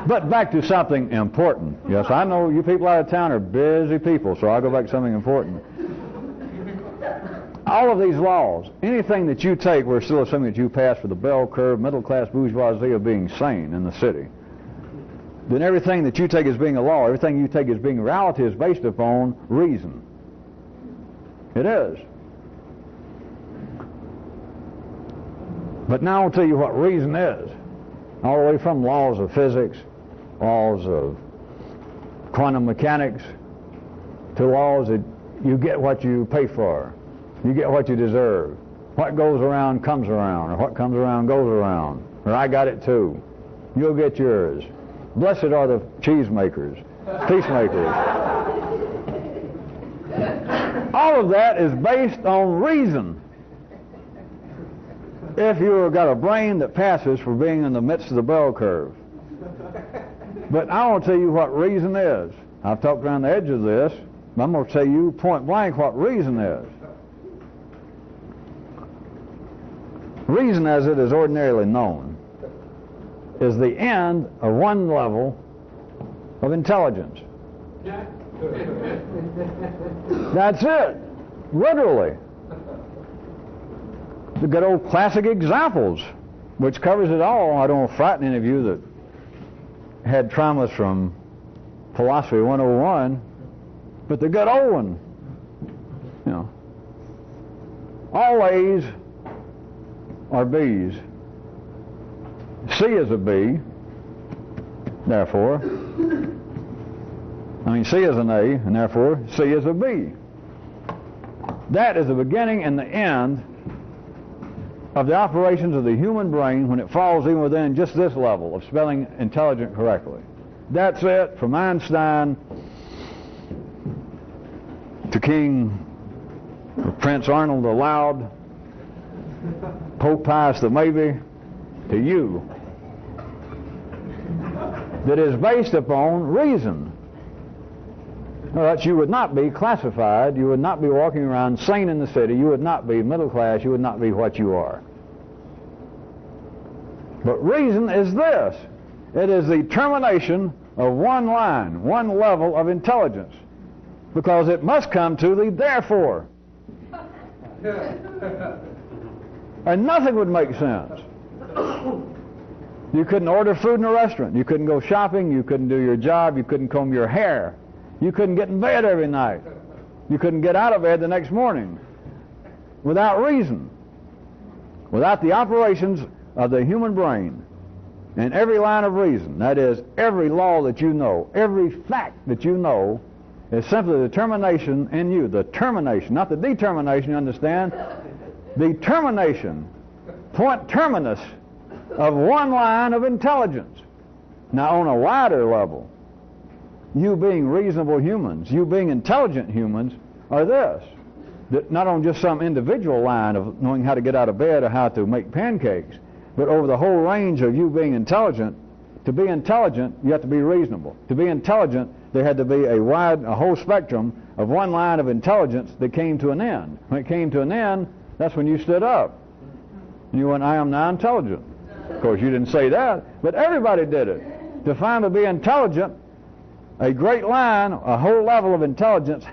But back to something important. Yes, I know you people out of town are busy people, so I'll go back to something important. All of these laws, anything that you take, we're still assuming that you pass for the bell curve, middle-class bourgeoisie of being sane in the city. Then everything that you take as being a law, everything you take as being reality is based upon reason. It is. But now I'll tell you what reason is. All the way from laws of physics, laws of quantum mechanics, to laws that you get what you pay for. You get what you deserve. What goes around comes around, or what comes around goes around. Or I got it too. You'll get yours. Blessed are the cheesemakers, peacemakers. All of that is based on reason. If you've got a brain that passes for being in the midst of the bell curve. But I want to tell you what reason is. I've talked around the edge of this, but I'm going to tell you point blank what reason is. Reason, as it is ordinarily known, is the end of one level of intelligence. That's it, literally. The good old classic examples, which covers it all. I don't want to frighten any of you that had traumas from Philosophy 101, but the good old one, you know, all A's are B's. C is a B, therefore. C is an A, and therefore C is a B. That is the beginning and the end of the operations of the human brain when it falls even within just this level of spelling intelligent correctly. That's it, from Einstein to King Prince Arnold the Loud, Pope Pius the Maybe, to you. That is based upon reason. Or else you would not be classified, you would not be walking around sane in the city, you would not be middle class, you would not be what you are. But reason is this. It is the termination of one line, one level of intelligence. Because it must come to the therefore. And nothing would make sense. You couldn't order food in a restaurant. You couldn't go shopping. You couldn't do your job. You couldn't comb your hair. You couldn't get in bed every night. You couldn't get out of bed the next morning. Without reason. Without the operations of the human brain. And every line of reason, that is, every law that you know, every fact that you know, is simply the termination in you. The termination, not the determination, you understand? The termination, point terminus, of one line of intelligence. Now, on a wider level, you being reasonable humans, you being intelligent humans, are this. that not on just some individual line of knowing how to get out of bed or how to make pancakes, but over the whole range of you being intelligent. To be intelligent, you have to be reasonable. To be intelligent, there had to be a whole spectrum of one line of intelligence that came to an end. When it came to an end, that's when you stood up. And you went, I am now intelligent. Of course, you didn't say that, but everybody did it. To find to be intelligent, a great line, a whole level of intelligence,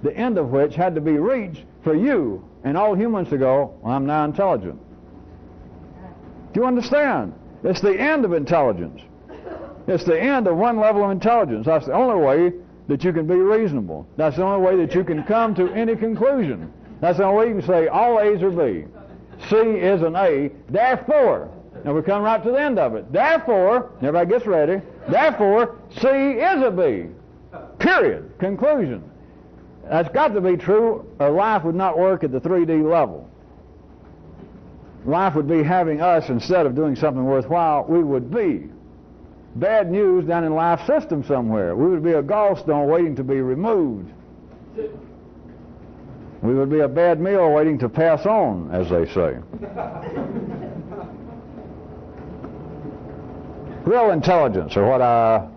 the end of which had to be reached for you and all humans to go, well, I'm now intelligent. Do you understand? It's the end of intelligence. It's the end of one level of intelligence. That's the only way that you can be reasonable. That's the only way that you can come to any conclusion. That's the only way you can say all A's are B. C is an A, therefore, and we come right to the end of it. Therefore, everybody gets ready, therefore, C is a B. Period. Conclusion. That's got to be true, or life would not work at the 3D level. Life would be having us, instead of doing something worthwhile, we would be bad news down in life system somewhere. We would be a gallstone waiting to be removed. We would be a bad meal waiting to pass on, as they say. Real intelligence, or what I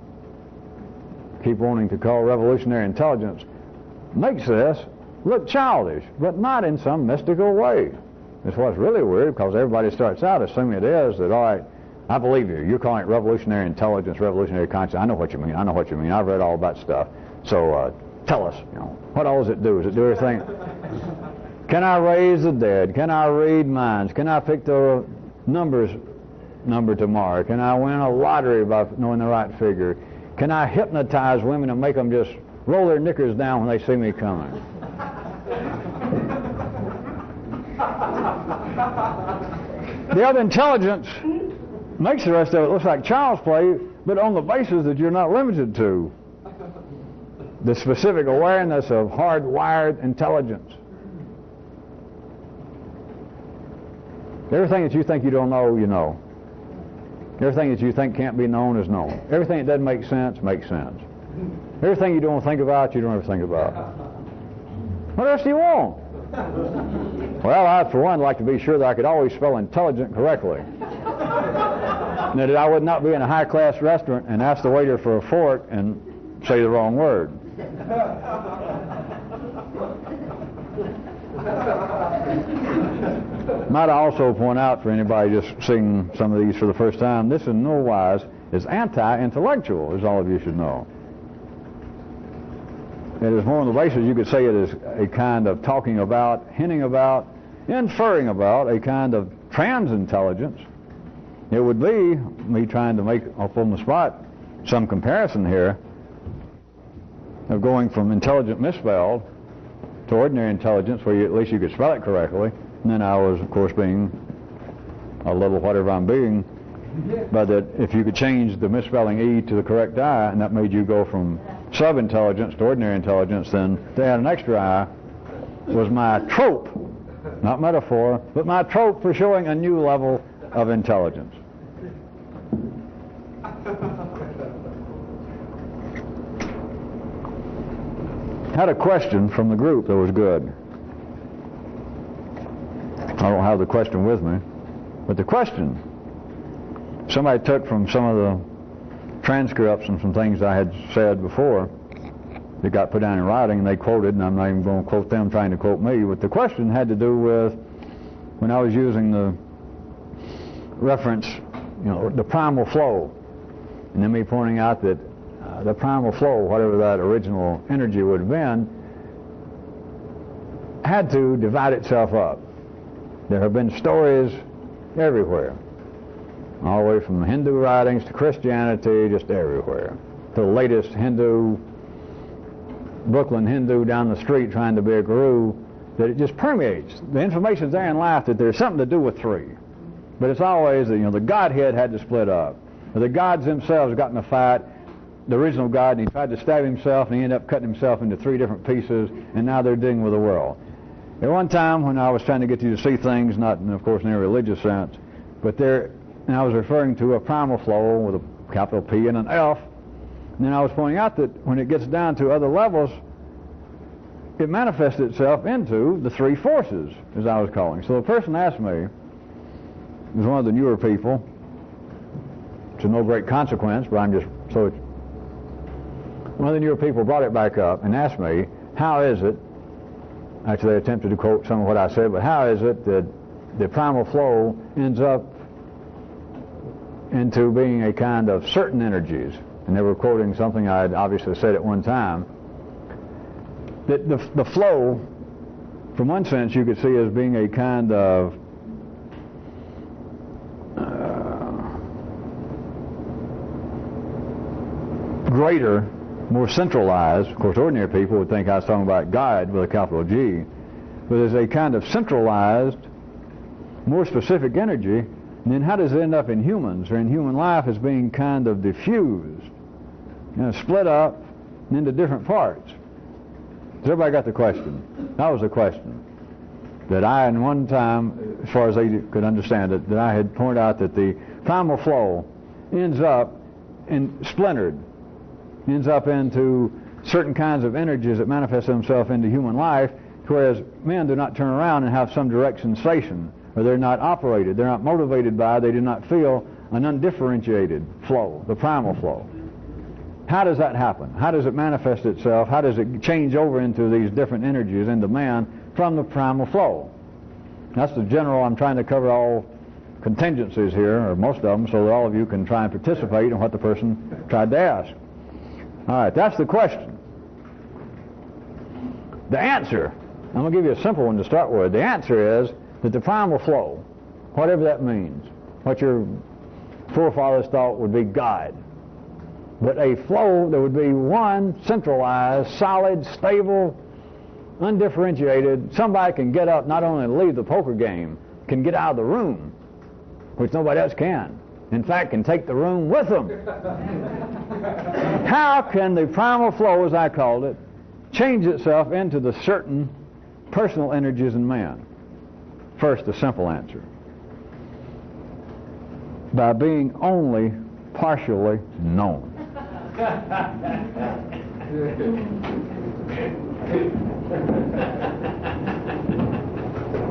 keep wanting to call revolutionary intelligence, makes this look childish, but not in some mystical way. It's what's really weird, because everybody starts out assuming it is that, all right, I believe you. You're calling it revolutionary intelligence, revolutionary consciousness. I know what you mean. I know what you mean. I've read all about stuff. So tell us, what all does it do? Does it do everything? Can I raise the dead? Can I read minds? Can I pick the number tomorrow? Can I win a lottery by knowing the right figure? Can I hypnotize women and make them just roll their knickers down when they see me coming? The other intelligence makes the rest of it look like child's play, but on the basis that you're not limited to the specific awareness of hardwired intelligence. Everything that you think you don't know, you know. Everything that you think can't be known is known. Everything that doesn't make sense makes sense. Everything you don't think about, you don't ever think about. What else do you want? Well, I, for one, like to be sure that I could always spell intelligent correctly. And that I would not be in a high-class restaurant and ask the waiter for a fork and say the wrong word. Might I also point out for anybody just seeing some of these for the first time, this in no wise is anti-intellectual, as all of you should know. It is more on the basis, you could say it is a kind of talking about, hinting about, inferring about a kind of trans-intelligence. It would be me trying to make up on the spot some comparison here of going from intelligent misspelled to ordinary intelligence, where at least you could spell it correctly, and then I was, of course, being a little whatever I'm being, but that if you could change the misspelling E to the correct I, and that made you go from sub-intelligence to ordinary intelligence, then to add an extra I was my trope, not metaphor, but my trope for showing a new level of intelligence. Had a question from the group that was good. I don't have the question with me, but the question somebody took from some of the transcripts and some things I had said before that got put down in writing, and they quoted, and I'm not even going to quote them trying to quote me, but the question had to do with when I was using the reference, the primal flow, and then me pointing out that the primal flow, whatever that original energy would have been, had to divide itself up. There have been stories everywhere, all the way from Hindu writings to Christianity, just everywhere, to the latest Hindu, Brooklyn Hindu down the street trying to be a guru, that it just permeates. The information's there in life that there's something to do with three. But it's always, the Godhead had to split up. The gods themselves got in a fight, the original God, and he tried to stab himself, and he ended up cutting himself into three different pieces, and now they're dealing with the world. At one time, when I was trying to get you to see things, not, of course, in a religious sense, but there, and I was referring to a primal flow with a capital P and an F, and then I was pointing out that when it gets down to other levels, it manifests itself into the three forces, as I was calling. So the person asked me, it was one of the newer people, to no great consequence, but I'm just, so it's, one of the newer people brought it back up and asked me, how is it, actually they attempted to quote some of what I said, but how is it that the primal flow ends up into being a kind of certain energies? And they were quoting something I had obviously said at one time, that the flow, from one sense, you could see as being a kind of greater, more centralized. Of course, ordinary people would think I was talking about God with a capital G, but there's a kind of centralized, more specific energy. And then how does it end up in humans or in human life as being kind of diffused, split up into different parts? Has everybody got the question? That was the question that I, in one time, as far as they could understand it, that I had pointed out that the primal flow ends up in splintered, ends up into certain kinds of energies that manifest themselves into human life, whereas men do not turn around and have some direct sensation, or they're not operated, they're not motivated by, they do not feel an undifferentiated flow, the primal flow. How does that happen? How does it manifest itself? How does it change over into these different energies into man from the primal flow? That's the general. I'm trying to cover all contingencies here, or most of them, so that all of you can try and participate in what the person tried to ask. All right, that's the question. The answer, I'm going to give you a simple one to start with. The answer is that the primal flow, whatever that means, what your forefathers thought would be God, but a flow that would be one centralized, solid, stable, undifferentiated. Somebody can get up, not only leave the poker game, can get out of the room, which nobody else can. In fact, can take the room with them. How can the primal flow, as I called it, change itself into the certain personal energies in man? First, the simple answer. By being only partially known.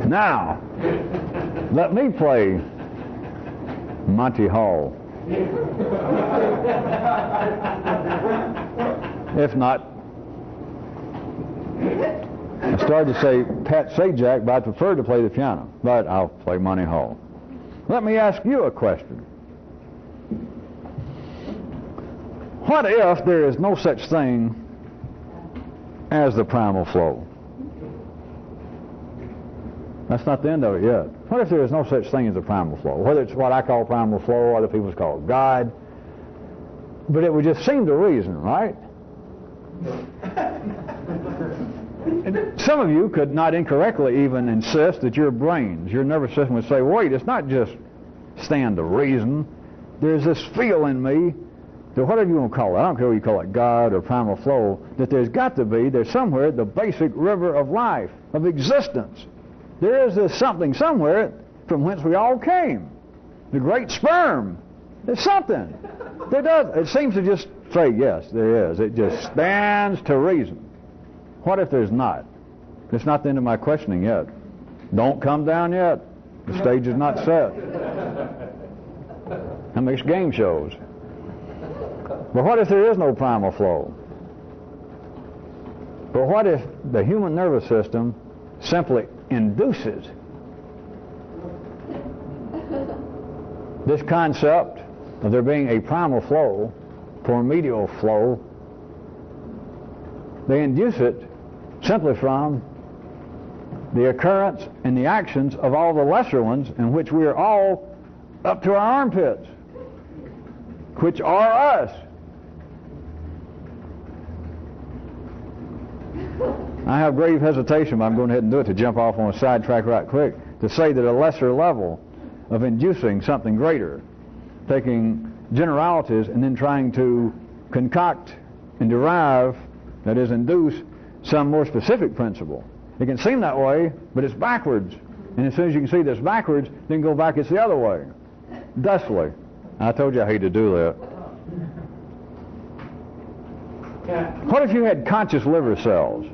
Now, let me play Monty Hall. If not, I started to say Pat Sajak, but I prefer to play the piano. But I'll play Monty Hall. Let me ask you a question. What if there is no such thing as the primal flow? That's not the end of it yet. What if there is no such thing as a primal flow? Whether it's what I call primal flow, other people call it God. But it would just seem to reason, right? Some of you could not incorrectly even insist that your brains, your nervous system would say, wait, it's not just stand to reason. There's this feel in me, that whatever you want to call it, I don't care what you call it, God or primal flow, that there's got to be, there's somewhere the basic river of life, of existence. There is this something somewhere from whence we all came. The great sperm. There's something. There does. It seems to just say, yes, there is. It just stands to reason. What if there's not? It's not the end of my questioning yet. Don't come down yet. The stage is not set. That makes game shows. But what if there is no primal flow? But what if the human nervous system simply induces this concept of there being a primal flow, primordial flow? They induce it simply from the occurrence and the actions of all the lesser ones, in which we are all up to our armpits, which are us. I have grave hesitation, but I'm going ahead and do it to jump off on a sidetrack right quick, to say that a lesser level of inducing something greater, taking generalities and then trying to concoct and derive, that is, induce some more specific principle. It can seem that way, but it's backwards. And as soon as you can see this backwards, then go back, it's the other way. Thusly. I told you I hate to do that. What if you had conscious liver cells?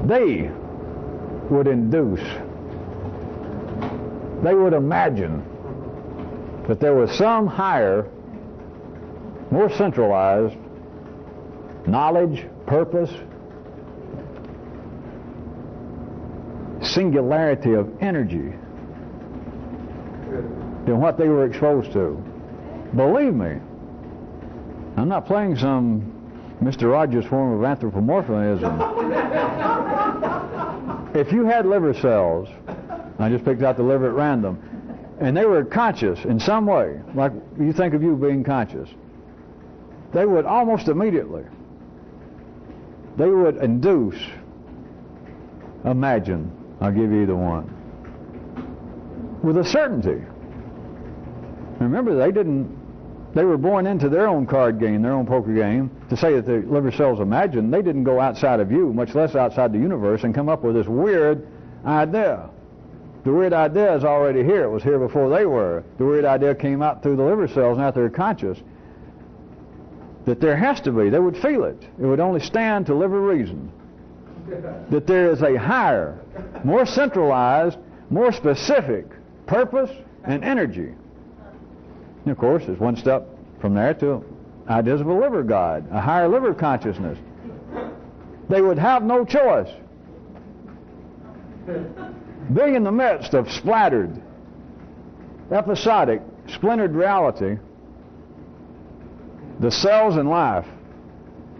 they would induce, they would imagine that there was some higher, more centralized knowledge, purpose, singularity of energy than what they were exposed to. Believe me, I'm not playing some Mr. Rogers form of anthropomorphism. If you had liver cells, I just picked out the liver at random, and they were conscious in some way, like you think of you being conscious, they would almost immediately, they would induce, imagine, I'll give you either one, with a certainty. Remember, they were born into their own card game, their own poker game, to say that the liver cells imagine. They didn't go outside of you, much less outside the universe, and come up with this weird idea. The weird idea is already here. It was here before they were. The weird idea came out through the liver cells, now they're conscious. That there has to be, they would feel it. It would only stand to liver reason. That there is a higher, more centralized, more specific purpose and energy. And of course, there's one step from there to ideas of a liver god, a higher liver consciousness. They would have no choice. Being in the midst of splattered, episodic, splintered reality, the cells in life,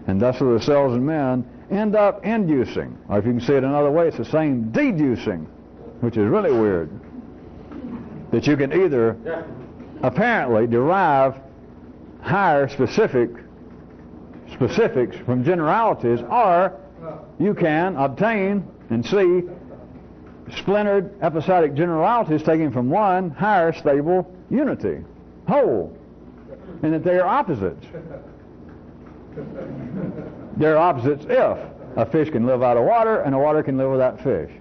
and thus the cells in men, end up inducing, or if you can see it another way, it's the same, deducing, which is really weird, that you can either apparently derive higher specifics from generalities, or you can obtain and see splintered episodic generalities taken from one higher stable unity, whole, and that they are opposites. They're opposites if a fish can live out of water and a water can live without fish.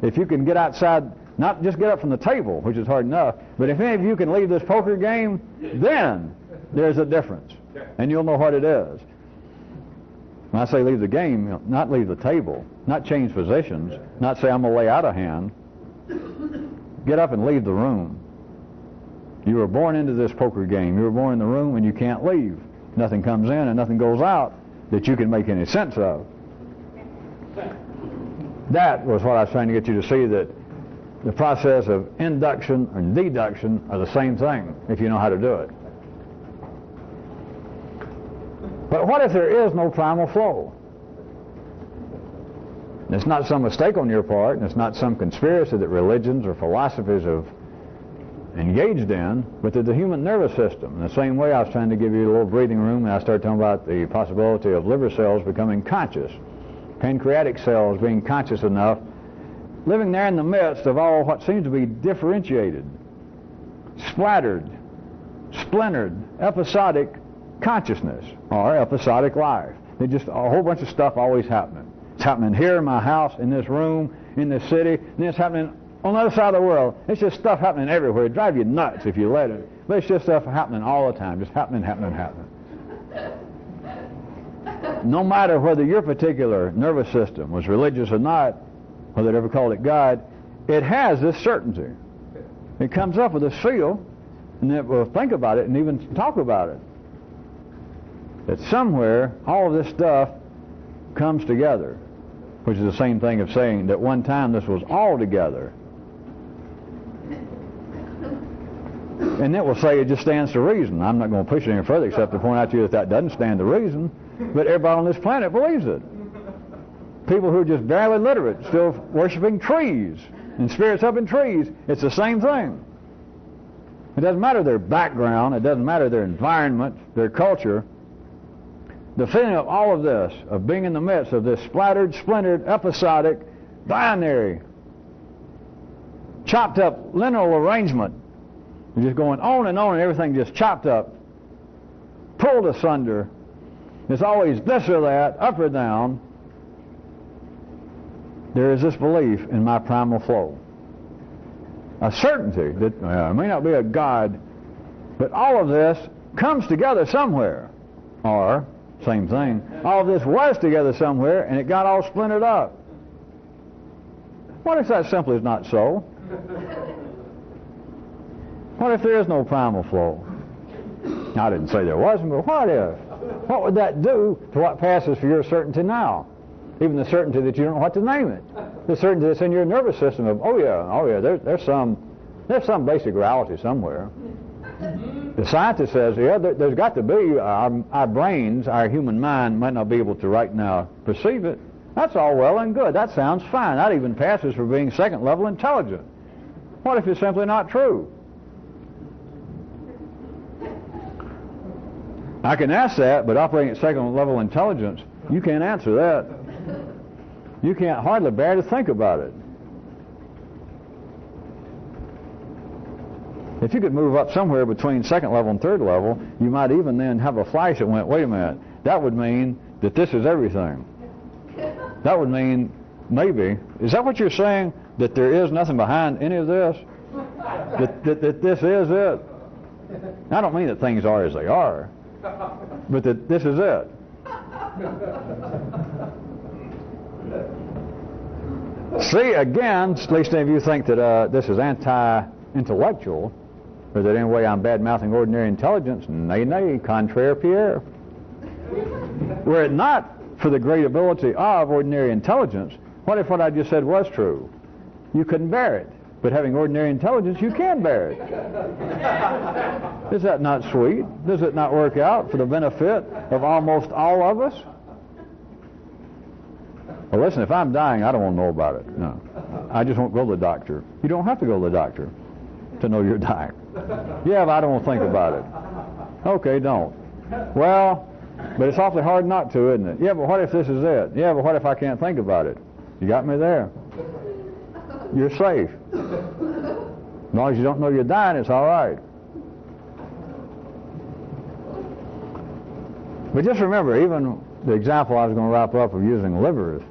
If you can get outside, not just get up from the table, which is hard enough, but if any of you can leave this poker game, then there's a difference, and you'll know what it is. When I say leave the game, not leave the table, not change positions, not say I'm going to lay out a hand. Get up and leave the room. You were born into this poker game. You were born in the room and you can't leave. Nothing comes in and nothing goes out that you can make any sense of. That was what I was trying to get you to see, that the process of induction and deduction are the same thing if you know how to do it. But what if there is no primal flow? It's not some mistake on your part, and it's not some conspiracy that religions or philosophies have engaged in, but that the human nervous system, in the same way I was trying to give you a little breathing room and I started talking about the possibility of liver cells becoming conscious, pancreatic cells being conscious enough, living there in the midst of all what seems to be differentiated, splattered, splintered, episodic consciousness, or episodic life. There's just a whole bunch of stuff always happening. It's happening here in my house, in this room, in this city, and it's happening on the other side of the world. It's just stuff happening everywhere. It'd drive you nuts if you let it. But it's just stuff happening all the time, just happening. No matter whether your particular nervous system was religious or not, whether they ever called it God, it has this certainty. It comes up with this feel, and it will think about it and even talk about it. That somewhere all of this stuff comes together, which is the same thing of saying that one time this was all together. And it will say it just stands to reason. I'm not going to push it any further except to point out to you that that doesn't stand to reason, but everybody on this planet believes it. People who are just barely literate, still worshiping trees and spirits up in trees, it's the same thing. It doesn't matter their background, it doesn't matter their environment, their culture. The feeling of all of this, of being in the midst of this splattered, splintered, episodic, binary, chopped up lineal arrangement, you're just going on and everything just chopped up, pulled asunder. It's always this or that, up or down. There is this belief in my primal flow. A certainty that it may not be a God, but all of this comes together somewhere. Or, same thing, all of this was together somewhere and it got all splintered up. What if that simply is not so? What if there is no primal flow? I didn't say there wasn't, but what if? What would that do to what passes for your certainty now? Even the certainty that you don't know what to name it. The certainty that's in your nervous system of, oh yeah, there's some basic reality somewhere. The scientist says, yeah, there's got to be, our brains, our human mind might not be able to right now perceive it. That's all well and good. That sounds fine. That even passes for being second level intelligent. What if it's simply not true? I can ask that, but operating at second level intelligence, you can't answer that. You can't hardly bear to think about it. If you could move up somewhere between second level and third level, you might even then have a flash that went, wait a minute, that would mean that this is everything. That would mean, maybe, is that what you're saying? That there is nothing behind any of this? That this is it? I don't mean that things are as they are, but that this is it. See, again, at least any of you think that this is anti-intellectual, or that in any way I'm bad-mouthing ordinary intelligence. Nay, nay, contraire Pierre. Were it not for the great ability of ordinary intelligence, what if what I just said was true? You couldn't bear it. But having ordinary intelligence, you can bear it. Is that not sweet? Does it not work out for the benefit of almost all of us? Well, listen, if I'm dying, I don't want to know about it. No. I just won't go to the doctor. You don't have to go to the doctor to know you're dying. Yeah, but I don't want to think about it. Okay, don't. Well, but it's awfully hard not to, isn't it? Yeah, but what if this is it? Yeah, but what if I can't think about it? You got me there. You're safe. As long as you don't know you're dying, it's all right. But just remember, even the example I was going to wrap up of using livers,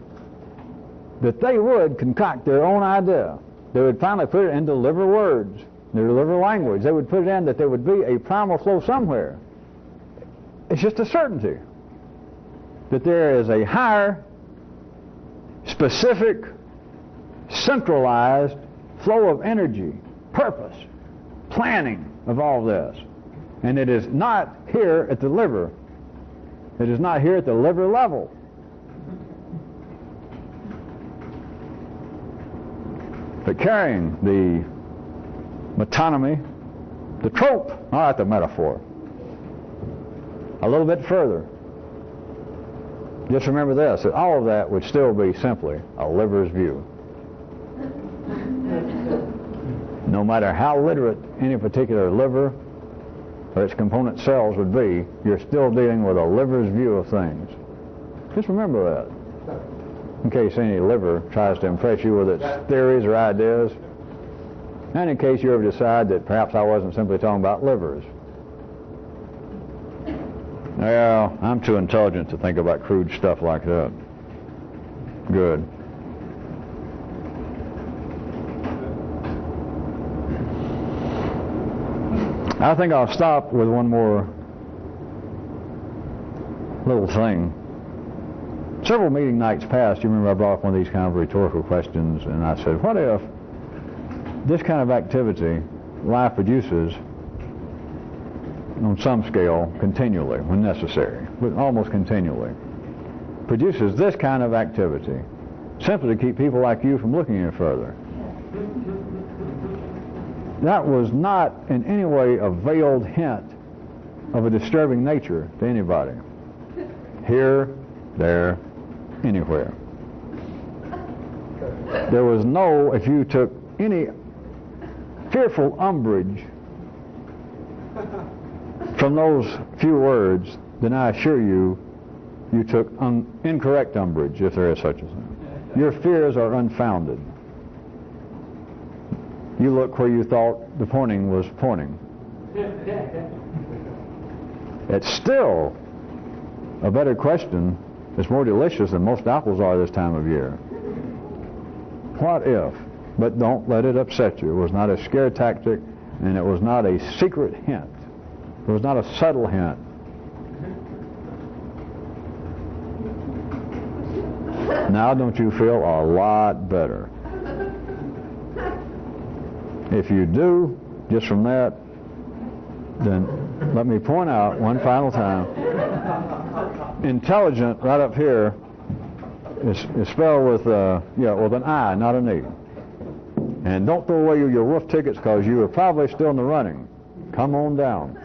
that they would concoct their own idea. They would finally put it into liver words, their liver language. They would put it in that there would be a primal flow somewhere. It's just a certainty that there is a higher, specific, centralized flow of energy, purpose, planning of all this. And it is not here at the liver. It is not here at the liver level. But carrying the metonymy, the trope, not the metaphor, a little bit further. Just remember this, that all of that would still be simply a liver's view. No matter how literate any particular liver or its component cells would be, you're still dealing with a liver's view of things. Just remember that, in case any liver tries to impress you with its theories or ideas, and in case you ever decide that perhaps I wasn't simply talking about livers. Well, I'm too intelligent to think about crude stuff like that. Good. I think I'll stop with one more little thing. Several meeting nights past, you remember I brought up one of these kind of rhetorical questions, and I said, what if this kind of activity life produces on some scale continually when necessary, but almost continually, produces this kind of activity simply to keep people like you from looking any further? That was not in any way a veiled hint of a disturbing nature to anybody. Here, there, anywhere. There was no, if you took any fearful umbrage from those few words, then I assure you, you took incorrect umbrage, if there is such a thing. Your fears are unfounded. You look where you thought the pointing was pointing. It's still a better question. It's more delicious than most apples are this time of year. What if? But don't let it upset you. It was not a scare tactic, and it was not a secret hint. It was not a subtle hint. Now don't you feel a lot better? If you do, just from that, then let me point out one final time. Intelligent, right up here, is spelled with an I, not an E. And don't throw away your wolf tickets, because you are probably still in the running. Come on down.